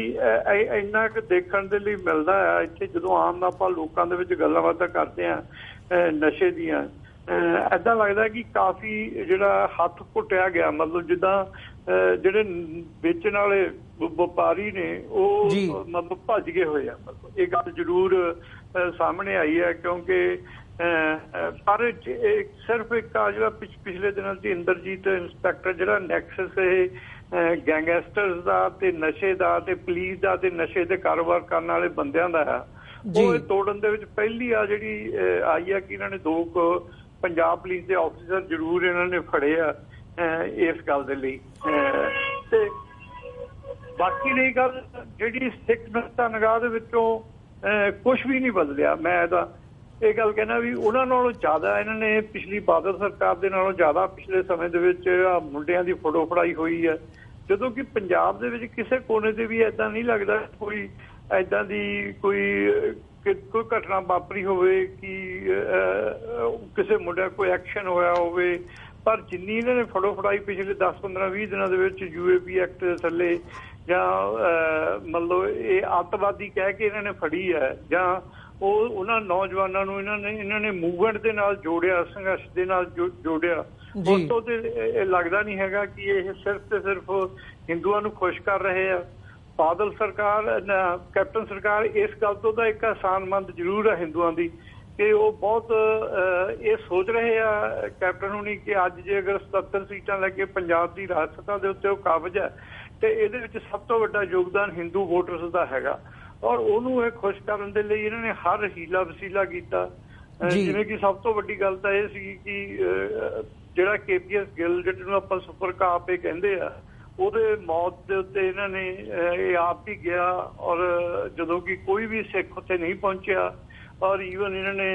B: ਇੰਨਾ ਕੁ ਦੇਖਣ ਦੇ ਲਈ ਮਿਲਦਾ ਹੈ ਇੱਥੇ, ਜਦੋਂ ਆਮ ਆਪਾਂ ਲੋਕਾਂ ਦੇ ਵਿੱਚ ਗੱਲਾਂ ਬਾਤਾਂ ਕਰਦੇ ਹਾਂ ਨਸ਼ੇ ਦੀਆਂ, ਏਦਾਂ ਲੱਗਦਾ ਕਿ ਕਾਫੀ ਜਿਹੜਾ ਹੱਥ ਘੁੱਟਿਆ ਗਿਆ। ਮਤਲਬ ਜਿੱਦਾਂ ਜਿਹੜੇ ਵੇਚਣ ਵਾਲੇ ਵਪਾਰੀ ਨੇ ਉਹ ਮਤਲਬ ਭੱਜ ਗਏ ਹੋਏ ਆ। ਮਤਲਬ ਇਹ ਗੱਲ ਜ਼ਰੂਰ ਸਾਹਮਣੇ ਆਈ ਹੈ, ਕਿਉਂਕਿ ਪਰ ਸਿਰਫ ਇੱਕ ਆ ਜਿਹੜਾ ਪਿਛਲੇ ਦਿਨਾਂ 'ਚ ਇੰਦਰਜੀਤ ਇੰਸਪੈਕਟਰ ਜਿਹੜਾ ਨੈਕਸਸ ਇਹ ਗੈਂਗਸਟਰਸ ਦਾ ਤੇ ਨਸ਼ੇ ਦਾ ਤੇ ਪੁਲਿਸ ਦਾ ਤੇ ਨਸ਼ੇ ਦੇ ਕਾਰੋਬਾਰ ਕਰਨ ਵਾਲੇ ਬੰਦਿਆਂ ਦਾ ਹੈ, ਉਹ ਤੋੜਨ ਦੇ ਵਿੱਚ ਪਹਿਲੀ ਆ ਜਿਹੜੀ ਆਈ ਆ ਕਿ ਇਹਨਾਂ ਨੇ 2 ਪੰਜਾਬ ਪੁਲਿਸ ਦੇ ਆਫੀਸਰ ਜ਼ਰੂਰ ਇਹਨਾਂ ਨੇ ਫੜੇ ਆ ਇਸ ਗੱਲ ਦੇ ਲਈ। ਤੇ ਬਾਕੀ ਰਹੀ ਗੱਲ ਜਿਹੜੀ ਸਿੱਖ ਨੁਕਤਾ ਨਿਗਾਹ ਦੇ ਵਿੱਚੋਂ ਕੁਛ ਵੀ ਨਹੀਂ ਬਦਲਿਆ। ਮੈਂ ਇਹ ਗੱਲ ਕਹਿਣਾ ਵੀ ਉਹਨਾਂ ਨਾਲੋਂ ਜ਼ਿਆਦਾ ਇਹਨਾਂ ਨੇ ਪਿਛਲੀ ਬਾਦਲ ਸਰਕਾਰ ਦੇ ਨਾਲੋਂ ਜ਼ਿਆਦਾ ਪਿਛਲੇ ਸਮੇਂ ਦੇ ਵਿੱਚ ਮੁੰਡਿਆਂ ਦੀ ਫੋਟੋ ਫੜਾਈ ਹੋਈ ਹੈ, ਜਦੋਂ ਕਿ ਪੰਜਾਬ ਦੇ ਵਿੱਚ ਕਿਸੇ ਕੋਨੇ ਤੇ ਵੀ ਏਦਾਂ ਨਹੀਂ ਲੱਗਦਾ ਕੋਈ ਏਦਾਂ ਦੀ ਕੋਈ ਘਟਨਾ ਵਾਪਰੀ ਹੋਵੇ ਕਿ ਕਿਸੇ ਮੁੰਡਿਆਂ ਕੋਈ ਐਕਸ਼ਨ ਹੋਇਆ ਹੋਵੇ। ਪਰ ਜਿੰਨੀ ਇਹਨਾਂ ਨੇ ਫੜੋ ਫੜਾਈ ਪਿਛਲੇ 10, 15, 20 ਦਿਨਾਂ ਦੇ ਵਿੱਚ UAP ਐਕਟ ਦੇ ਥੱਲੇ ਜਾਂ ਮਤਲਬ ਇਹ ਅੱਤਵਾਦੀ ਕਹਿ ਕੇ ਇਹਨਾਂ ਨੇ ਫੜੀ ਹੈ, ਜਾਂ ਉਹਨਾਂ ਨੌਜਵਾਨਾਂ ਨੂੰ ਇਹਨਾਂ ਨੇ ਮੂਵਮੈਂਟ ਦੇ ਨਾਲ ਜੋੜਿਆ, ਸੰਘਰਸ਼ ਦੇ ਨਾਲ ਜੋੜਿਆ। ਉਸ ਤੋਂ ਤੇ ਲੱਗਦਾ ਨਹੀਂ ਹੈਗਾ ਕਿ ਇਹ ਸਿਰਫ ਤੇ ਸਿਰਫ ਹਿੰਦੂਆਂ ਨੂੰ ਖੁਸ਼ ਕਰ ਰਹੇ ਆ। ਬਾਦਲ ਸਰਕਾਰ, ਕੈਪਟਨ ਸਰਕਾਰ ਇਸ ਗੱਲ ਤੋਂ ਤਾਂ ਇੱਕ ਅਹਿਸਾਨਮੰਦ ਜ਼ਰੂਰ ਹੈ ਹਿੰਦੂਆਂ ਦੀ ਕਿ ਉਹ ਬਹੁਤ ਇਹ ਸੋਚ ਰਹੇ ਆ ਕੈਪਟਨ ਹੁਣੀ ਕਿ ਅੱਜ ਜੇ ਅਗਰ 77 ਸੀਟਾਂ ਲੈ ਕੇ ਪੰਜਾਬ ਦੀ ਰਾਜ ਸੱਤਾ ਦੇ ਉੱਤੇ ਉਹ ਕਾਬਜ਼ ਹੈ ਤੇ ਇਹਦੇ ਵਿੱਚ ਸਭ ਤੋਂ ਵੱਡਾ ਯੋਗਦਾਨ ਹਿੰਦੂ ਵੋਟਰਸ ਦਾ ਹੈਗਾ। ਔਰ ਉਹਨੂੰ ਇਹ ਖੁਸ਼ ਕਰਨ ਦੇ ਲਈ ਇਹਨਾਂ ਨੇ ਹਰ ਹੀਲਾ ਵਸੀਲਾ ਕੀਤਾ। ਜਿਵੇਂ ਕਿ ਸਭ ਤੋਂ ਵੱਡੀ ਗੱਲ ਤਾਂ ਇਹ ਸੀ ਕਿ ਜਿਹੜਾ KPS ਗਿੱਲ ਜਿਹਨੂੰ ਆਪਾਂ ਸੁਪਰ ਕਾਪ ਇਹ ਕਹਿੰਦੇ ਆ, ਉਹਦੇ ਮੌਤ ਦੇ ਉੱਤੇ ਇਹਨਾਂ ਨੇ ਇਹ ਆਪ ਹੀ ਗਿਆ। ਔਰ ਜਦੋਂ ਕਿ ਕੋਈ ਵੀ ਸਿੱਖ ਉੱਥੇ ਨਹੀਂ ਪਹੁੰਚਿਆ, ਔਰ ਈਵਨ ਇਹਨਾਂ ਨੇ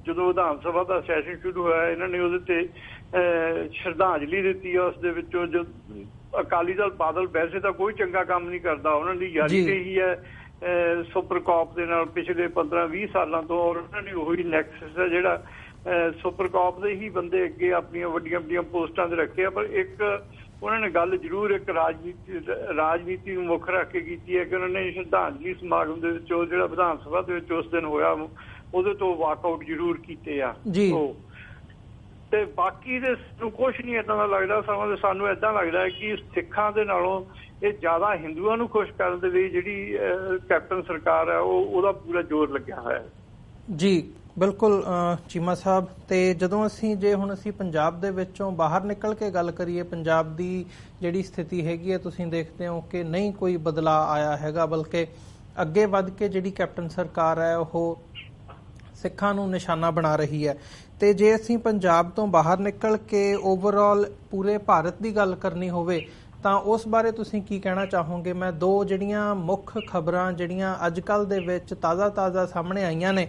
B: ਜਦੋਂ ਵਿਧਾਨ ਸਭਾ ਦਾ ਸੈਸ਼ਨ ਸ਼ੁਰੂ ਹੋਇਆ ਇਹਨਾਂ ਨੇ ਉਹਦੇ ਤੇ ਸ਼ਰਧਾਂਜਲੀ ਦਿੱਤੀ। ਉਸ ਦੇ ਵਿੱਚੋਂ ਜੋ ਅਕਾਲੀ ਦਲ ਬਾਦਲ ਵੈਸੇ ਤਾਂ ਕੋਈ ਚੰਗਾ ਕੰਮ ਨਹੀਂ ਕਰਦਾ, ਉਹਨਾਂ ਦੀ ਯਾਰੀ ਰਹੀ ਹੈ ਸੁਪਰ ਕਾਪ ਦੇ ਨਾਲ ਪਿਛਲੇ 15-20 ਸਾਲਾਂ ਤੋਂ। ਔਰ ਉਹਨਾਂ ਨੇ ਉਹੀ ਨੈਕਸਸ ਹੈ ਜਿਹੜਾ ਸੁਪਰ ਕਾਪ ਦੇ ਹੀ ਬੰਦੇ ਅੱਗੇ ਆਪਣੀਆਂ ਵੱਡੀਆਂ ਵੱਡੀਆਂ ਪੋਸਟਾਂ ਤੇ ਰੱਖੇ ਆ। ਪਰ ਇੱਕ ਉਹਨਾਂ ਨੇ ਗੱਲ ਜ਼ਰੂਰ ਇੱਕ ਰਾਜਨੀਤੀ ਨੂੰ ਮੁੱਖ ਰੱਖ ਕੇ ਕੀਤੀ ਹੈ ਕਿ ਉਹਨਾਂ ਨੇ ਸ਼ਰਧਾਂਜਲੀ ਸਮਾਗਮ ਦੇ ਵਿੱਚ ਉਹ ਜਿਹੜਾ ਵਿਧਾਨ ਸਭਾ ਦੇ ਵਿੱਚ ਉਸ ਦਿਨ ਹੋਇਆ ਉਹਦੇ ਤੋਂ ਵਾਕਆਊਟ ਜ਼ਰੂਰ ਕੀਤੇ ਆ। ਤੇ ਬਾਕੀ ਦੇ ਕੁਛ ਨਹੀਂ ਏਦਾਂ ਦਾ ਲੱਗਦਾ। ਸਾਨੂੰ ਏਦਾਂ ਲੱਗਦਾ ਹੈ ਕਿ ਸਿੱਖਾਂ ਦੇ ਨਾਲੋਂ ਇਹ ਜ਼ਿਆਦਾ ਹਿੰਦੂਆਂ ਨੂੰ ਖੁਸ਼ ਕਰਨ ਦੇ ਲਈ ਜਿਹੜੀ ਕੈਪਟਨ ਸਰਕਾਰ ਹੈ ਉਹਦਾ ਪੂਰਾ ਜ਼ੋਰ ਲੱਗਿਆ ਹੋਇਆ ਹੈ।
A: ਜੀ ਬਿਲਕੁਲ ਚੀਮਾ ਸਾਹਿਬ। ਤੇ ਜਦੋਂ ਅਸੀਂ ਪੰਜਾਬ ਦੇ ਵਿੱਚੋਂ ਬਾਹਰ ਨਿਕਲ ਕੇ ਗੱਲ ਕਰੀਏ, ਪੰਜਾਬ ਦੀ ਜਿਹੜੀ ਸਥਿਤੀ ਹੈਗੀ ਹੈ, ਤੁਸੀਂ ਦੇਖਦੇ ਹੋ ਕਿ ਨਹੀਂ ਕੋਈ ਬਦਲਾਅ ਆਇਆ ਹੈਗਾ, ਬਲਕਿ ਅੱਗੇ ਵੱਧ ਕੇ ਜਿਹੜੀ ਕੈਪਟਨ ਸਰਕਾਰ ਹੈ ਉਹ ਸਿੱਖਾਂ ਨੂੰ ਨਿਸ਼ਾਨਾ ਬਣਾ ਰਹੀ ਹੈ। ਤੇ ਜੇ ਅਸੀਂ ਪੰਜਾਬ ਤੋਂ ਬਾਹਰ ਨਿਕਲ ਕੇ ਓਵਰਆਲ ਪੂਰੇ ਭਾਰਤ ਦੀ ਗੱਲ ਕਰਨੀ ਹੋਵੇ ਤਾਂ ਉਸ ਬਾਰੇ ਤੁਸੀਂ ਕੀ ਕਹਿਣਾ ਚਾਹੋਗੇ? ਮੈਂ 2 ਜਿਹੜੀਆਂ ਮੁੱਖ ਖਬਰਾਂ ਜਿਹੜੀਆਂ ਅੱਜ ਕੱਲ੍ਹ ਦੇ ਵਿੱਚ ਤਾਜ਼ਾ ਸਾਹਮਣੇ ਆਈਆਂ ਨੇ,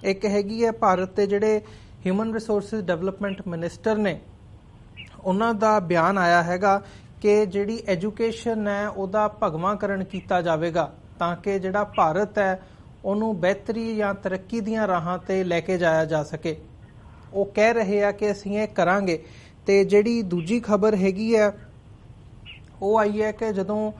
A: ਇੱਕ ਹੈਗੀ ਹੈ ਭਾਰਤ ਦੇ ਜਿਹੜੇ ਹਿਊਮਨ ਰਿਸੋਰਸਿਸ ਡਿਵੈਲਪਮੈਂਟ ਮਿਨਿਸਟਰ ਨੇ, ਉਹਨਾਂ ਦਾ ਬਿਆਨ ਆਇਆ ਹੈਗਾ ਕਿ ਜਿਹੜੀ ਐਜੂਕੇਸ਼ਨ ਹੈ ਉਹਦਾ ਭਗਵਾਂਕਰਨ ਕੀਤਾ ਜਾਵੇਗਾ ਤਾਂ ਕਿ ਜਿਹੜਾ ਭਾਰਤ ਹੈ ਉਹਨੂੰ ਬਿਹਤਰੀ ਜਾਂ ਤਰੱਕੀ ਦੀਆਂ ਰਾਹਾਂ ਤੇ ਲੈ ਕੇ ਜਾਇਆ ਜਾ ਸਕੇ। ਉਹ ਕਹਿ ਰਹੇ ਆ ਕਿ ਅਸੀਂ ਇਹ ਕਰਾਂਗੇ। ਤੇ ਜਿਹੜੀ ਦੂਜੀ ਖਬਰ ਹੈਗੀ ਹੈ ਉਹ ਆਈ ਹੈ ਕਿ ਜਦੋਂ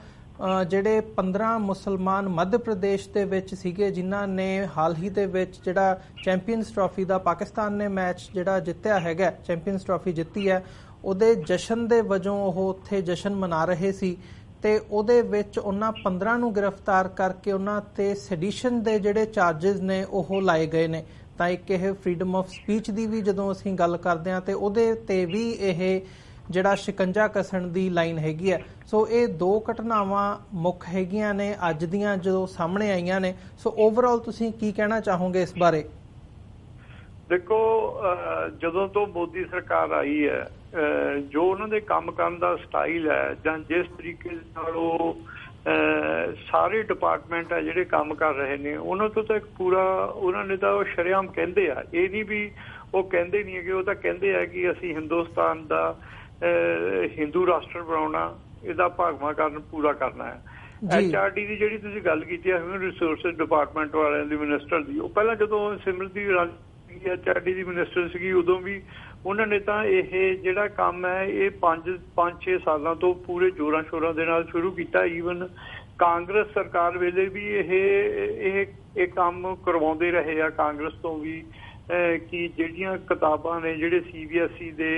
A: ਜਿਹੜੇ 15 ਮੁਸਲਮਾਨ ਮੱਧ ਪ੍ਰਦੇਸ਼ ਦੇ ਵਿੱਚ ਸੀਗੇ ਜਿਨ੍ਹਾਂ ਨੇ ਹਾਲ ਹੀ ਦੇ ਵਿੱਚ ਜਿਹੜਾ ਚੈਂਪੀਅਨਸ ਟਰਾਫੀ ਦਾ ਪਾਕਿਸਤਾਨ ਨੇ ਮੈਚ ਜਿਹੜਾ ਜਿੱਤਿਆ ਹੈਗਾ, ਚੈਂਪੀਅਨਸ ਟਰਾਫੀ ਜਿੱਤੀ ਹੈ, ਉਹਦੇ ਜਸ਼ਨ ਦੇ ਵਜੋਂ ਉਹ ਉੱਥੇ ਜਸ਼ਨ ਮਨਾ ਰਹੇ ਸੀ ਤੇ ਉਹਦੇ ਵਿੱਚ ਉਹਨਾਂ 15 ਨੂੰ ਗ੍ਰਿਫਤਾਰ ਕਰਕੇ ਉਹਨਾਂ ਤੇ ਸੈਡੀਸ਼ਨ ਦੇ ਜਿਹੜੇ ਚਾਰजेस ਨੇ ਉਹ ਲਾਏ ਗਏ ਨੇ। ਤਾਂ ਇੱਕ ਇਹ ਫਰੀडम ਆਫ ਸਪੀਚ ਦੀ ਵੀ ਜਦੋਂ ਅਸੀਂ ਗੱਲ ਕਰਦੇ ਹਾਂ ਤੇ ਉਹਦੇ ਤੇ ਵੀ ਇਹ ਜਿਹੜਾ ਸ਼ਿਕੰਜਾ ਕਸਣ ਦੀ ਲਾਈਨ ਹੈਗੀ ਹੈ। ਸੋ ਇਹ ਦੋ ਘਟਨਾਵਾਂ ਮੁੱਖ ਹੈਗੀਆਂ ਨੇ ਅੱਜ ਦੀਆਂ ਜੋ ਸਾਹਮਣੇ ਆਈਆਂ ਨੇ। ਸੋ ਓਵਰਆਲ ਤੁਸੀਂ ਕੀ ਕਹਿਣਾ ਚਾਹੋਗੇ ਇਸ ਬਾਰੇ?
B: ਦੇਖੋ, ਜਦੋਂ ਤੋਂ ਮੋਦੀ ਸਰਕਾਰ ਆਈ ਹੈ, ਜੋ ਉਹਨਾਂ ਦੇ ਕੰਮ ਕਰਨ ਦਾ ਸਟਾਈਲ ਹੈ ਜਾਂ ਜਿਸ ਤਰੀਕੇ ਨਾਲ ਉਹ ਸਾਰੇ ਡਿਪਾਰਟਮੈਂਟ ਆ ਜਿਹੜੇ ਕੰਮ ਕਰ ਰਹੇ ਨੇ, ਉਹਨਾਂ ਤੋਂ ਤਾਂ ਇੱਕ ਪੂਰਾ ਉਹਨਾਂ ਨੇ ਤਾਂ ਉਹ ਸ਼ਰੇਆਮ ਕਹਿੰਦੇ ਆ, ਇਹ ਨਹੀਂ ਵੀ ਉਹ ਕਹਿੰਦੇ ਨਹੀਂ ਹੈਗੇ, ਉਹ ਤਾਂ ਕਹਿੰਦੇ ਆ ਕਿ ਅਸੀਂ ਹਿੰਦੁਸਤਾਨ ਦਾ ਹਿੰਦੂ ਰਾਸ਼ਟਰ ਬਣਾਉਣਾ, ਇਹਦਾ ਭਾਗਵਾਕਰਨ ਪੂਰਾ ਕਰਨਾ ਹੈ। HRD ਦੀ ਜਿਹੜੀ ਤੁਸੀਂ ਗੱਲ ਕੀਤੀ ਹੈ, ਹਿਊਮਨ ਰਿਸੋਰਸਿਸ ਡਿਪਾਰਟਮੈਂਟ ਵਾਲਿਆਂ ਦੀ ਮਿਨਿਸਟਰ ਦੀ, ਉਹ ਪਹਿਲਾਂ ਜਦੋਂ ਸਿਮਰਤੀ ਇਰਾਨੀ HRD ਦੀ ਮਿਨਿਸਟਰ ਸੀਗੀ, ਉਦੋਂ ਵੀ ਉਹਨਾਂ ਨੇ ਤਾਂ ਇਹ ਜਿਹੜਾ ਕੰਮ ਹੈ ਇਹ 5-6 ਸਾਲਾਂ ਤੋਂ ਪੂਰੇ ਜ਼ੋਰਾਂ ਸ਼ੋਰਾਂ ਦੇ ਨਾਲ ਸ਼ੁਰੂ ਕੀਤਾ। ਈਵਨ ਕਾਂਗਰਸ ਸਰਕਾਰ ਵੇਲੇ ਵੀ ਇਹ ਕੰਮ ਕਰਵਾਉਂਦੇ ਰਹੇ ਆ ਕਾਂਗਰਸ ਤੋਂ ਵੀ, ਕਿ ਜਿਹੜੀਆਂ ਕਿਤਾਬਾਂ ਨੇ, ਜਿਹੜੇ CBSE ਦੇ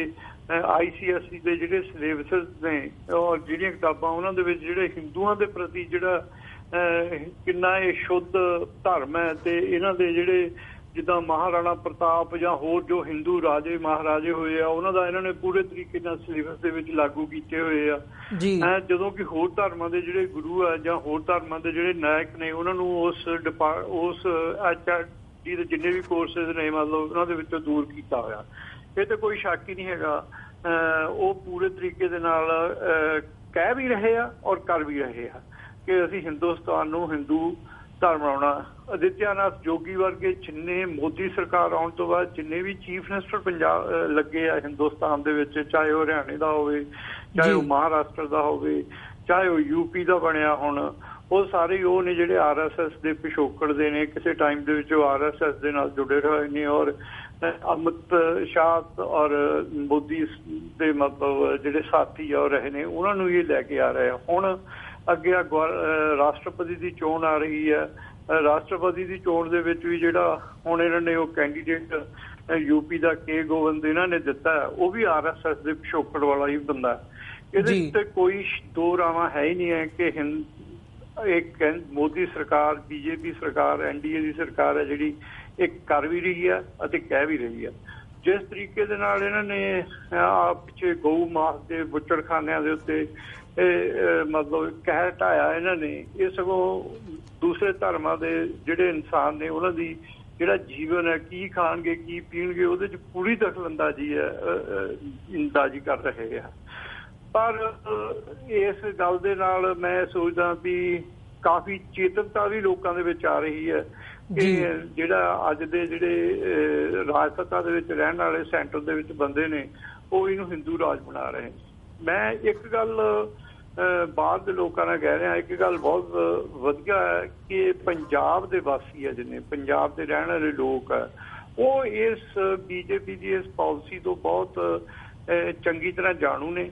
B: ICSE ਦੇ ਜਿਹੜੇ ਸਿਲੇਬਸ ਨੇ ਔਰ ਜਿਹੜੀਆਂ ਕਿਤਾਬਾਂ ਉਹਨਾਂ ਦੇ ਵਿੱਚ ਜਿਹੜੇ ਹਿੰਦੂਆਂ ਦੇ ਪ੍ਰਤੀ ਜਿਹੜਾ ਕਿੰਨਾ ਇਹ ਸ਼ੁੱਧ ਧਰਮ ਹੈ, ਤੇ ਇਹਨਾਂ ਦੇ ਜਿਹੜੇ ਜਿੱਦਾਂ ਮਹਾਰਾਣਾ ਪ੍ਰਤਾਪ ਜਾਂ ਹੋਰ ਜੋ ਹਿੰਦੂ ਰਾਜੇ ਮਹਾਰਾਜੇ ਹੋਏ ਆ, ਉਹਨਾਂ ਦਾ ਇਹਨਾਂ ਨੇ ਪੂਰੇ ਤਰੀਕੇ ਨਾਲ ਸਿਲੇਬਸ ਦੇ ਵਿੱਚ ਲਾਗੂ ਕੀਤੇ ਹੋਏ ਆ। ਜਦੋਂ ਕਿ ਹੋਰ ਧਰਮਾਂ ਦੇ ਜਿਹੜੇ ਗੁਰੂ ਆ ਜਾਂ ਹੋਰ ਧਰਮਾਂ ਦੇ ਜਿਹੜੇ ਨਾਇਕ ਨੇ, ਉਹਨਾਂ ਨੂੰ ਉਸ HRD ਦੇ ਜਿੰਨੇ ਵੀ ਕੋਰਸਿਸ ਨੇ ਮਤਲਬ ਉਹਨਾਂ ਦੇ ਵਿੱਚੋਂ ਦੂਰ ਕੀਤਾ ਹੋਇਆ। ਇਹ ਤਾਂ ਕੋਈ ਸ਼ੱਕ ਹੀ ਨਹੀਂ ਹੈਗਾ। ਉਹ ਪੂਰੇ ਤਰੀਕੇ ਦੇ ਨਾਲ ਕਹਿ ਵੀ ਰਹੇ ਆ ਔਰ ਕਰ ਵੀ ਰਹੇ ਆ ਕਿ ਅਸੀਂ ਹਿੰਦੁਸਤਾਨ ਨੂੰ ਹਿੰਦੂ ਧਰਮ ਬਣਾਉਣਾ। ਆਦਿੱਤਿਆਨਾਥ ਜੋਗੀ ਵਰਗੇ ਜਿੰਨੇ ਮੋਦੀ ਸਰਕਾਰ ਆਉਣ ਤੋਂ ਬਾਅਦ ਜਿੰਨੇ ਵੀ ਚੀਫ ਮਿਨਿਸਟਰ ਪੰਜਾਬ ਲੱਗੇ ਆ ਹਿੰਦੁਸਤਾਨ ਦੇ ਵਿੱਚ, ਚਾਹੇ ਉਹ ਹਰਿਆਣੇ ਦਾ ਹੋਵੇ, ਚਾਹੇ ਉਹ ਮਹਾਰਾਸ਼ਟਰ ਦਾ ਹੋਵੇ, ਚਾਹੇ ਉਹ UP ਦਾ ਬਣਿਆ ਹੁਣ, ਉਹ ਸਾਰੇ ਉਹ ਨੇ ਜਿਹੜੇ RSS ਦੇ ਪਿਛੋਕੜ ਦੇ ਨੇ, ਕਿਸੇ ਟਾਈਮ ਦੇ ਵਿੱਚ ਉਹ RSS ਦੇ ਨਾਲ ਜੁੜੇ ਹੋਏ ਨੇ ਔਰ ਅਮਿਤ ਸ਼ਾਹ ਔਰ ਮੋਦੀ ਦੇ ਮਤਲਬ ਜਿਹੜੇ ਸਾਥੀ ਆ ਰਹੇ ਨੇ, ਉਹਨਾਂ ਨੂੰ ਇਹ ਲੈ ਕੇ ਆ ਰਹੇ ਆ। ਹੁਣ ਅੱਗੇ ਰਾਸ਼ਟਰਪਤੀ ਦੀ ਚੋਣ ਆ ਰਹੀ ਹੈ। ਰਾਸ਼ਟਰਪਤੀ ਦੀ ਚੋਣ ਦੇ ਵਿੱਚ ਵੀ ਜਿਹੜਾ ਹੁਣ ਇਹਨਾਂ ਨੇ ਉਹ ਕੈਂਡੀਡੇਟ UP ਦਾ K ਗੋਵਿੰਦ ਇਹਨਾਂ ਨੇ ਦਿੱਤਾ, ਉਹ ਵੀ RSS ਦੇ ਪਿਛੋਕੜ ਵਾਲਾ ਹੀ ਬੰਦਾ। ਇਹਦੇ ਤੇ ਕੋਈ ਦੋ ਰਾਵਾਂ ਹੈ ਹੀ ਨਹੀਂ ਹੈ ਕਿ ਇੱਕ ਮੋਦੀ ਸਰਕਾਰ, BJP ਸਰਕਾਰ, NDA ਦੀ ਸਰਕਾਰ ਹੈ ਜਿਹੜੀ ਇਹ ਕਰ ਵੀ ਰਹੀ ਹੈ ਅਤੇ ਕਹਿ ਵੀ ਰਹੀ ਹੈ। ਜਿਸ ਤਰੀਕੇ ਦੇ ਨਾਲ ਇਹਨਾਂ ਨੇ ਪਿੱਛੇ ਗਊ ਮਾਸ ਦੇ ਬੁੱਚੜਖਾਨਿਆਂ ਦੇ ਉੱਤੇ ਮਤਲਬ ਕਹਿ ਢਾਇਆ ਇਹਨਾਂ ਨੇ, ਇਹ ਸਗੋਂ ਦੂਸਰੇ ਧਰਮਾਂ ਦੇ ਜਿਹੜੇ ਇਨਸਾਨ ਨੇ ਉਹਨਾਂ ਦੀ ਜਿਹੜਾ ਜੀਵਨ ਹੈ, ਕੀ ਖਾਣਗੇ ਕੀ ਪੀਣਗੇ, ਉਹਦੇ 'ਚ ਪੂਰੀ ਦਖਲਅੰਦਾਜ਼ੀ ਕਰ ਰਹੇ ਆ। ਪਰ ਇਸ ਗੱਲ ਦੇ ਨਾਲ ਮੈਂ ਸੋਚਦਾ ਵੀ ਕਾਫੀ ਚੇਤਨਤਾ ਵੀ ਲੋਕਾਂ ਦੇ ਵਿੱਚ ਆ ਰਹੀ ਹੈ ਕਿ ਜਿਹੜਾ ਅੱਜ ਦੇ ਜਿਹੜੇ ਰਾਜ ਸੱਤਾ ਦੇ ਵਿੱਚ ਰਹਿਣ ਵਾਲੇ ਸੈਂਟਰ ਦੇ ਵਿੱਚ ਬੰਦੇ ਨੇ, ਉਹ ਇਹਨੂੰ ਹਿੰਦੂ ਰਾਜ ਬਣਾ ਰਹੇ। ਮੈਂ ਇੱਕ ਗੱਲ ਬਾਹਰ ਦੇ ਲੋਕਾਂ ਨਾਲ ਕਹਿ ਰਿਹਾ, ਇੱਕ ਗੱਲ ਬਹੁਤ ਵਧੀਆ ਹੈ ਕਿ ਪੰਜਾਬ ਦੇ ਵਾਸੀ ਆ, ਜਿੰਨੇ ਪੰਜਾਬ ਦੇ ਰਹਿਣ ਵਾਲੇ ਲੋਕ ਆ, ਉਹ ਇਸ BJP ਦੀ ਇਸ ਪਾਲਿਸੀ ਤੋਂ ਬਹੁਤ ਚੰਗੀ ਤਰ੍ਹਾਂ ਜਾਣੂ ਨੇ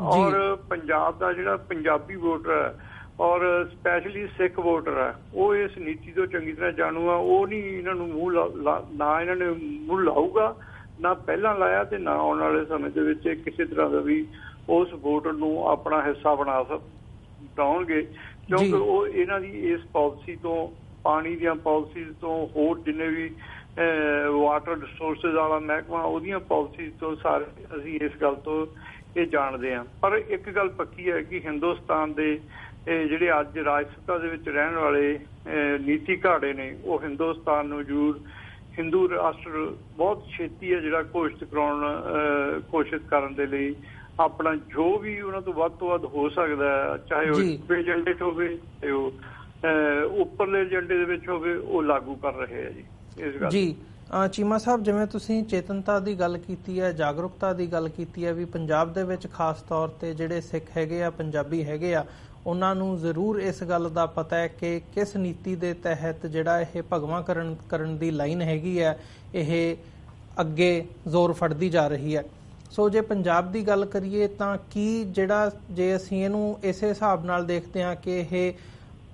B: ਔਰ ਪੰਜਾਬ ਦਾ ਜਿਹੜਾ ਪੰਜਾਬੀ ਵੋਟਰ ਹੈ ਔਰ ਸਪੈਸ਼ਲੀ ਸਿੱਖ ਵੋਟਰ ਹੈ, ਉਹ ਇਸ ਨੀਤੀ ਤੋਂ ਚੰਗੀ ਤਰ੍ਹਾਂ ਜਾਣੂ ਆ। ਉਹ ਨਹੀਂ ਇਹਨਾਂ ਨੂੰ ਨਾ ਇਹਨਾਂ ਨੇ ਮੂੰਹ ਲਾਊਗਾ, ਨਾ ਪਹਿਲਾਂ ਲਾਇਆ ਤੇ ਨਾ ਆਉਣ ਵਾਲੇ ਸਮੇਂ ਦੇ ਵਿੱਚ ਕਿਸੇ ਤਰ੍ਹਾਂ ਦਾ ਵੀ ਉਸ ਵੋਟਰ ਨੂੰ ਆਪਣਾ ਹਿੱਸਾ ਬਣਾਉਣਗੇ, ਕਿਉਂਕਿ ਉਹ ਇਹਨਾਂ ਦੀ ਇਸ ਪਾਲਿਸੀ ਤੋਂ, ਪਾਣੀ ਦੀਆਂ ਪਾਲਿਸੀਜ਼ ਤੋਂ, ਹੋਰ ਜਿੰਨੇ ਵੀ ਵਾਟਰ ਰਿਸੋਰਸਿਸ ਵਾਲਾ ਮਹਿਕਮਾ, ਉਹਦੀਆਂ ਪਾਲਿਸੀਜ਼ ਤੋਂ ਸਾਰੇ ਅਸੀਂ ਇਸ ਗੱਲ ਤੋਂ ਇਹ ਜਾਣਦੇ ਹਾਂ। ਪਰ ਇੱਕ ਗੱਲ ਪੱਕੀ ਹੈ ਕਿ ਹਿੰਦੁਸਤਾਨ ਦੇ ਜਿਹੜੇ ਅੱਜ ਰਾਜ ਸੱਤਾ ਦੇ ਵਿੱਚ ਰਹਿਣ ਵਾਲੇ ਨੀਤੀ ਘਾੜੇ ਨੇ, ਉਹ ਹਿੰਦੁਸਤਾਨ ਨੂੰ ਜ਼ਰੂਰ ਹਿੰਦੂ ਰਾਸ਼ਟਰ ਬਹੁਤ ਛੇਤੀ ਹੈ ਜਿਹੜਾ ਘੋਸ਼ਿਤ ਕਰਨ ਦੇ ਲਈ ਆਪਣਾ ਜੋ ਵੀ ਉਹਨਾਂ ਤੋਂ ਵੱਧ ਹੋ ਸਕਦਾ ਹੈ, ਚਾਹੇ ਉਹ ਏਜੰਡੇ 'ਚ ਹੋਵੇ ਤੇ ਉਹ ਉੱਪਰਲੇ ਏਜੰਡੇ ਦੇ ਵਿੱਚ ਹੋਵੇ, ਉਹ ਲਾਗੂ ਕਰ ਰਹੇ ਆ ਜੀ ਇਸ ਗੱਲ।
A: ਜੀ ਚੀਮਾ ਸਾਹਿਬ, ਜਿਵੇਂ ਤੁਸੀਂ ਚੇਤਨਤਾ ਦੀ ਗੱਲ ਕੀਤੀ ਹੈ, ਜਾਗਰੂਕਤਾ ਦੀ ਗੱਲ ਕੀਤੀ ਹੈ ਵੀ ਪੰਜਾਬ ਦੇ ਵਿੱਚ ਖਾਸ ਤੌਰ ਤੇ ਜਿਹੜੇ ਸਿੱਖ ਹੈਗੇ ਆ, ਪੰਜਾਬੀ ਹੈਗੇ ਆ, ਉਹਨਾਂ ਨੂੰ ਜ਼ਰੂਰ ਇਸ ਗੱਲ ਦਾ ਪਤਾ ਹੈ ਕਿ ਕਿਸ ਨੀਤੀ ਦੇ ਤਹਿਤ ਜਿਹੜਾ ਇਹ ਭਗਵਾਂ ਕਰਨ ਦੀ ਲਾਈਨ ਹੈਗੀ ਹੈ, ਇਹ ਅੱਗੇ ਜ਼ੋਰ ਫੜਦੀ ਜਾ ਰਹੀ ਹੈ। ਸੋ ਜੇ ਪੰਜਾਬ ਦੀ ਗੱਲ ਕਰੀਏ ਤਾਂ ਕੀ ਜਿਹੜਾ ਜੇ ਅਸੀਂ ਇਹਨੂੰ ਇਸੇ ਹਿਸਾਬ ਨਾਲ ਦੇਖਦੇ ਹਾਂ ਕਿ ਇਹ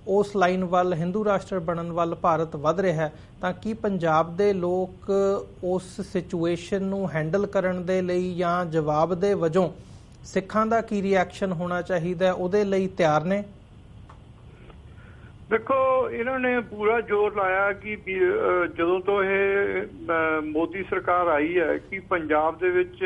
A: ਉਸ ਲਾਈਨ ਵੱਲ, ਹਿੰਦੂ ਰਾਸ਼ਟਰ ਬਣਨ ਵੱਲ ਭਾਰਤ ਵੱਧ ਰਿਹਾ ਹੈ, ਤਾਂ ਕੀ ਪੰਜਾਬ ਦੇ ਲੋਕ ਉਸ ਸਿਚੁਏਸ਼ਨ ਨੂੰ ਹੈਂਡਲ ਕਰਨ ਦੇ ਲਈ ਜਾਂ ਜਵਾਬ ਦੇ ਵਜੋਂ ਸਿੱਖਾਂ ਦਾ ਕੀ ਰਿਐਕਸ਼ਨ ਹੋਣਾ ਚਾਹੀਦਾ, ਉਹਦੇ ਲਈ ਤਿਆਰ ਨੇ?
B: ਦੇਖੋ, ਇਹਨਾਂ ਨੇ ਪੂਰਾ ਜ਼ੋਰ ਲਾਇਆ ਕਿ ਜਦੋਂ ਤੋਂ ਇਹ ਮੋਦੀ ਸਰਕਾਰ ਆਈ ਹੈ ਕਿ ਪੰਜਾਬ ਦੇ ਵਿੱਚ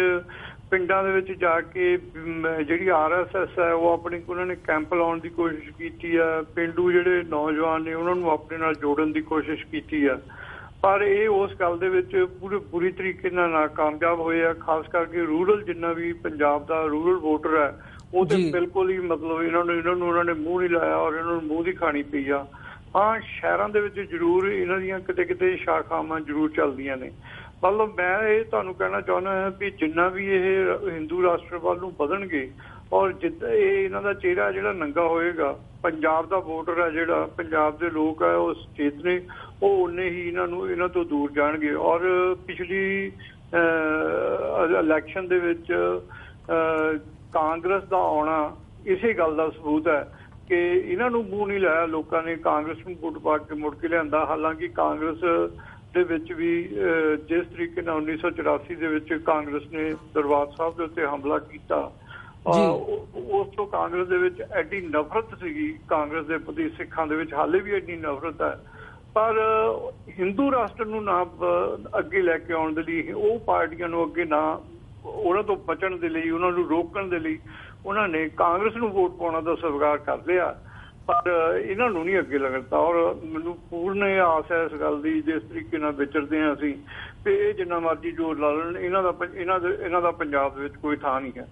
B: ਪਿੰਡਾਂ ਦੇ ਵਿੱਚ ਜਾ ਕੇ ਜਿਹੜੀ RSS ਹੈ ਉਹ ਆਪਣੀ ਉਹਨਾਂ ਨੇ ਕੈਂਪ ਲਾਉਣ ਦੀ ਕੋਸ਼ਿਸ਼ ਕੀਤੀ ਹੈ। ਪਿੰਡੂ ਜਿਹੜੇ ਨੌਜਵਾਨ ਨੇ ਉਹਨਾਂ ਨੂੰ ਆਪਣੇ ਨਾਲ ਜੋੜਨ ਦੀ ਕੋਸ਼ਿਸ਼ ਕੀਤੀ ਹੈ, ਪਰ ਇਹ ਉਸ ਗੱਲ ਦੇ ਵਿੱਚ ਪੂਰੀ ਤਰੀਕੇ ਨਾਲ ਨਾਕਾਮਯਾਬ ਹੋਏ ਆ। ਖਾਸ ਕਰਕੇ ਰੂਰਲ ਜਿੰਨਾ ਵੀ ਪੰਜਾਬ ਦਾ ਰੂਰਲ ਵੋਟਰ ਹੈ ਉਹ ਤੇ ਬਿਲਕੁਲ ਹੀ ਮਤਲਬ ਇਹਨਾਂ ਨੂੰ ਉਹਨਾਂ ਨੇ ਮੂੰਹ ਨਹੀਂ ਲਾਇਆ ਔਰ ਇਹਨਾਂ ਨੂੰ ਮੂੰਹ ਦੀ ਖਾਣੀ ਪਈ ਆ। ਹਾਂ, ਸ਼ਹਿਰਾਂ ਦੇ ਵਿੱਚ ਜ਼ਰੂਰ ਇਹਨਾਂ ਦੀਆਂ ਕਿਤੇ ਸ਼ਾਖਾਵਾਂ ਜ਼ਰੂਰ ਚੱਲਦੀਆਂ ਨੇ। ਮਤਲਬ ਮੈਂ ਇਹ ਤੁਹਾਨੂੰ ਕਹਿਣਾ ਚਾਹੁੰਦਾ ਹਾਂ ਵੀ ਜਿੰਨਾ ਵੀ ਇਹ ਹਿੰਦੂ ਰਾਸ਼ਟਰ ਵੱਲ ਨੂੰ ਵਧਣਗੇ ਔਰ ਜਿੱਦਾਂ ਇਹ ਇਹਨਾਂ ਦਾ ਚਿਹਰਾ ਜਿਹੜਾ ਨੰਗਾ ਹੋਏਗਾ, ਪੰਜਾਬ ਦਾ ਵੋਟਰ ਹੈ ਜਿਹੜਾ ਪੰਜਾਬ ਦੇ ਲੋਕ ਹੈ ਉਹ ਸੁਚੇਤ ਨੇ, ਉਹ ਉਨੇ ਹੀ ਇਹਨਾਂ ਤੋਂ ਦੂਰ ਜਾਣਗੇ। ਔਰ ਪਿਛਲੀ ਇਲੈਕਸ਼ਨ ਦੇ ਵਿੱਚ ਕਾਂਗਰਸ ਦਾ ਆਉਣਾ ਇਸੇ ਗੱਲ ਦਾ ਸਬੂਤ ਹੈ ਕਿ ਇਹਨਾਂ ਨੂੰ ਮੂੰਹ ਨਹੀਂ ਲਾਇਆ ਲੋਕਾਂ ਨੇ, ਕਾਂਗਰਸ ਨੂੰ ਵੋਟ ਪਾ ਕੇ ਮੁੜ ਕੇ ਲਿਆਂਦਾ। ਹਾਲਾਂਕਿ ਕਾਂਗਰਸ ਦੇ ਵਿੱਚ ਵੀ ਜਿਸ ਤਰੀਕੇ ਨਾਲ 1984 ਦੇ ਵਿੱਚ ਕਾਂਗਰਸ ਨੇ ਦਰਬਾਰ ਸਾਹਿਬ ਦੇ ਉੱਤੇ ਹਮਲਾ ਕੀਤਾ, ਉਸ ਤੋਂ ਕਾਂਗਰਸ ਦੇ ਵਿੱਚ ਐਡੀ ਨਫ਼ਰਤ ਸੀਗੀ ਕਾਂਗਰਸ ਦੇ ਪ੍ਰਤੀ, ਸਿੱਖਾਂ ਦੇ ਵਿੱਚ ਹਾਲੇ ਵੀ ਐਡੀ ਨਫ਼ਰਤ ਹੈ। ਪਰ ਹਿੰਦੂ ਰਾਸ਼ਟਰ ਨੂੰ ਨਾ ਅੱਗੇ ਲੈ ਕੇ ਆਉਣ ਦੇ ਲਈ, ਉਹ ਪਾਰਟੀਆਂ ਨੂੰ ਅੱਗੇ ਨਾ ਉਹਨਾਂ ਤੋਂ ਬਚਣ ਦੇ ਲਈ, ਉਹਨਾਂ ਨੂੰ ਰੋਕਣ ਦੇ ਲਈ ਉਹਨਾਂ ਨੇ ਕਾਂਗਰਸ ਨੂੰ ਵੋਟ ਪਾਉਣਾ ਦਾ ਸਵੀਕਾਰ ਕਰ ਲਿਆ, ਪਰ ਇਹਨਾਂ ਨੂੰ ਨਹੀਂ ਅੱਗੇ ਲੱਗਦਾ। ਔਰ ਮੈਨੂੰ ਪੂਰਨ ਆਸ ਹੈ ਇਸ ਗੱਲ ਦੀ, ਜਿਸ ਤਰੀਕੇ ਨਾਲ ਵਿਚਰਦੇ ਹਾਂ ਅਸੀਂ, ਤੇ ਇਹ ਜਿੰਨਾ ਮਰਜ਼ੀ ਜ਼ੋਰ ਲਾ ਲੈਣ ਇਹਨਾਂ ਦਾ ਪੰਜਾਬ ਦੇ ਵਿੱਚ ਕੋਈ ਥਾਂ ਨਹੀਂ ਹੈ।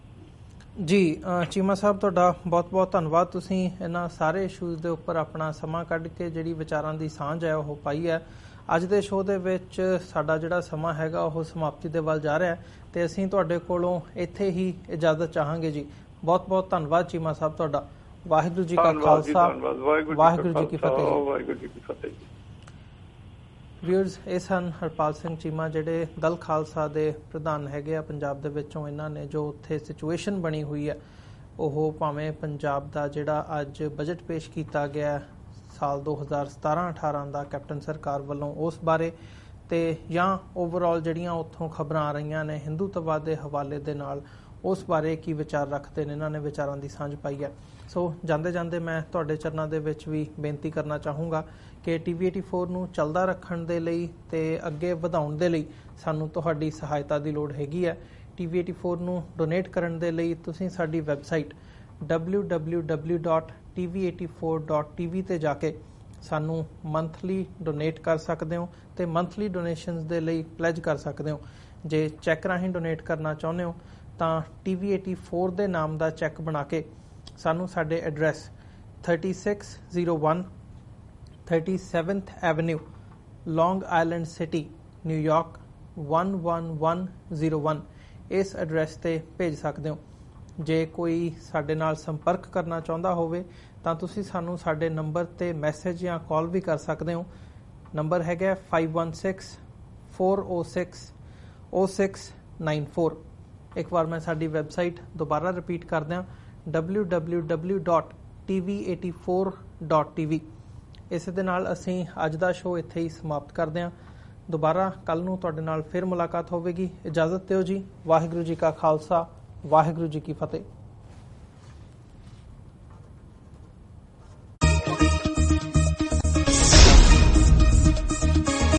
A: ਜੀ ਚੀਮਾ ਸਾਹਿਬ, ਤੁਹਾਡਾ ਬਹੁਤ-ਬਹੁਤ ਧੰਨਵਾਦ। ਤੁਸੀਂ ਇਹਨਾਂ ਸਾਰੇ ਇਸ਼ੂਜ਼ ਦੇ ਉੱਪਰ ਆਪਣਾ ਸਮਾਂ ਕੱਢ ਕੇ ਜਿਹੜੀ ਵਿਚਾਰਾਂ ਦੀ ਸਾਂਝ ਹੈ ਉਹ ਪਾਈ ਹੈ। ਅੱਜ ਦੇ ਸ਼ੋਅ ਦੇ ਵਿੱਚ ਸਾਡਾ ਜਿਹੜਾ ਸਮਾਂ ਹੈਗਾ ਉਹ ਸਮਾਪਤੀ ਦੇ ਵੱਲ ਜਾ ਰਿਹਾ ਤੇ ਅਸੀਂ ਤੁਹਾਡੇ ਕੋਲੋਂ ਇੱਥੇ ਹੀ ਇਜਾਜ਼ਤ ਚਾਹਾਂਗੇ ਜੀ। ਬਹੁਤ-ਬਹੁਤ ਧੰਨਵਾਦ ਚੀਮਾ ਸਾਹਿਬ ਤੁਹਾਡਾ। ਵਾਹਿਗੁਰੂ ਜੀ ਕਾ ਖਾਲਸਾ, ਵਾਹਿਗੁਰੂ ਜੀ ਕੀ ਫਤਿਹ। ਵਿਊਅਰਸ, ਇਹ ਸਨ ਹਰਪਾਲ ਸਿੰਘ ਚੀਮਾ, ਜਿਹੜੇ ਦਲ ਖਾਲਸਾ ਦੇ ਪ੍ਰਧਾਨ ਹੈਗੇ ਆ ਪੰਜਾਬ ਦੇ ਵਿੱਚੋਂ। ਇਹਨਾਂ ਨੇ ਜੋ ਉੱਥੇ ਸਿਚੁਏਸ਼ਨ ਬਣੀ ਹੋਈ ਹੈ, ਉਹ ਭਾਵੇਂ ਪੰਜਾਬ ਦਾ ਜਿਹੜਾ ਅੱਜ ਬਜਟ ਪੇਸ਼ ਕੀਤਾ ਗਿਆ ਸਾਲ 2017-18 ਦਾ ਕੈਪਟਨ ਸਰਕਾਰ ਵੱਲੋਂ, ਉਸ ਬਾਰੇ ਤੇ ਜਾਂ ਓਵਰਆਲ ਜਿਹੜੀਆਂ ਉੱਥੋਂ ਖਬਰਾਂ ਆ ਰਹੀਆਂ ਨੇ ਹਿੰਦੂਤਵਾਦ ਦੇ ਹਵਾਲੇ ਦੇ ਨਾਲ, ਉਸ ਬਾਰੇ ਕੀ ਵਿਚਾਰ ਰੱਖਦੇ ਨੇ, ਇਹਨਾਂ ਨੇ ਵਿਚਾਰਾਂ ਦੀ ਸਾਂਝ ਪਾਈ ਹੈ। ਸੋ ਜਾਂਦੇ ਮੈਂ ਤੁਹਾਡੇ ਚਰਨਾਂ ਦੇ ਵਿੱਚ ਵੀ ਬੇਨਤੀ ਕਰਨਾ ਚਾਹੂੰਗਾ ਕਿ TV84 ਨੂੰ ਚੱਲਦਾ ਰੱਖਣ ਦੇ ਲਈ ਤੇ ਅੱਗੇ ਵਧਾਉਣ ਦੇ ਲਈ ਸਾਨੂੰ ਤੁਹਾਡੀ ਸਹਾਇਤਾ ਦੀ ਲੋੜ ਹੈਗੀ ਹੈ। TV84 ਨੂੰ ਡੋਨੇਟ ਕਰਨ ਦੇ ਲਈ ਤੁਸੀਂ ਸਾਡੀ ਵੈਬਸਾਈਟ www.tv84.tv ਤੇ ਜਾ ਕੇ ਸਾਨੂੰ ਮੰਥਲੀ ਡੋਨੇਟ ਕਰ ਸਕਦੇ ਹੋ ਤੇ ਮੰਥਲੀ ਡੋਨੇਸ਼ਨਸ ਦੇ ਲਈ ਪਲੈਜ ਕਰ ਸਕਦੇ ਹੋ। ਜੇ ਚੈੱਕ ਰਾਹੀਂ ਡੋਨੇਟ ਕਰਨਾ ਚਾਹੁੰਦੇ ਹੋ ਤਾਂ TV84 ਦੇ ਨਾਮ ਦਾ ਚੈੱਕ ਬਣਾ ਕੇ ਸਾਨੂੰ ਸਾਡੇ ਐਡਰੈਸ 3601 37th ਐਵਨਿਊ, ਲੌਂਗ ਆਈਲੈਂਡ ਸਿਟੀ, ਨਿਊਯਾਰਕ 11101 ਇਸ ਐਡਰੈਸ ਤੇ ਭੇਜ ਸਕਦੇ ਹੋ। ਜੇ ਕੋਈ ਸਾਡੇ ਨਾਲ ਸੰਪਰਕ ਕਰਨਾ ਚਾਹੁੰਦਾ ਹੋਵੇ ਤਾਂ ਤੁਸੀਂ ਸਾਨੂੰ ਸਾਡੇ ਨੰਬਰ ਤੇ ਮੈਸੇਜ ਜਾਂ ਕਾਲ ਵੀ ਕਰ ਸਕਦੇ ਹੋ। ਨੰਬਰ ਹੈਗਾ 5164060694। ਇੱਕ ਵਾਰ ਮੈਂ ਸਾਡੀ ਵੈਬਸਾਈਟ ਦੁਬਾਰਾ ਰਿਪੀਟ ਕਰ ਦਿਆਂ, www.tv84.tv। ਇਸੇ ਦੇ ਨਾਲ ਅਸੀਂ ਅੱਜ ਦਾ ਸ਼ੋਅ ਇੱਥੇ ਹੀ ਸਮਾਪਤ ਕਰਦੇ ਹਾਂ। ਦੁਬਾਰਾ ਕੱਲ ਨੂੰ ਤੁਹਾਡੇ ਨਾਲ ਫਿਰ ਮੁਲਾਕਾਤ ਹੋਵੇਗੀ। ਇਜਾਜ਼ਤ ਦਿਓ ਜੀ। ਵਾਹਿਗੁਰੂ ਜੀ ਕਾ ਖਾਲਸਾ, ਵਾਹਿਗੁਰੂ ਜੀ ਕੀ ਫਤਿਹ।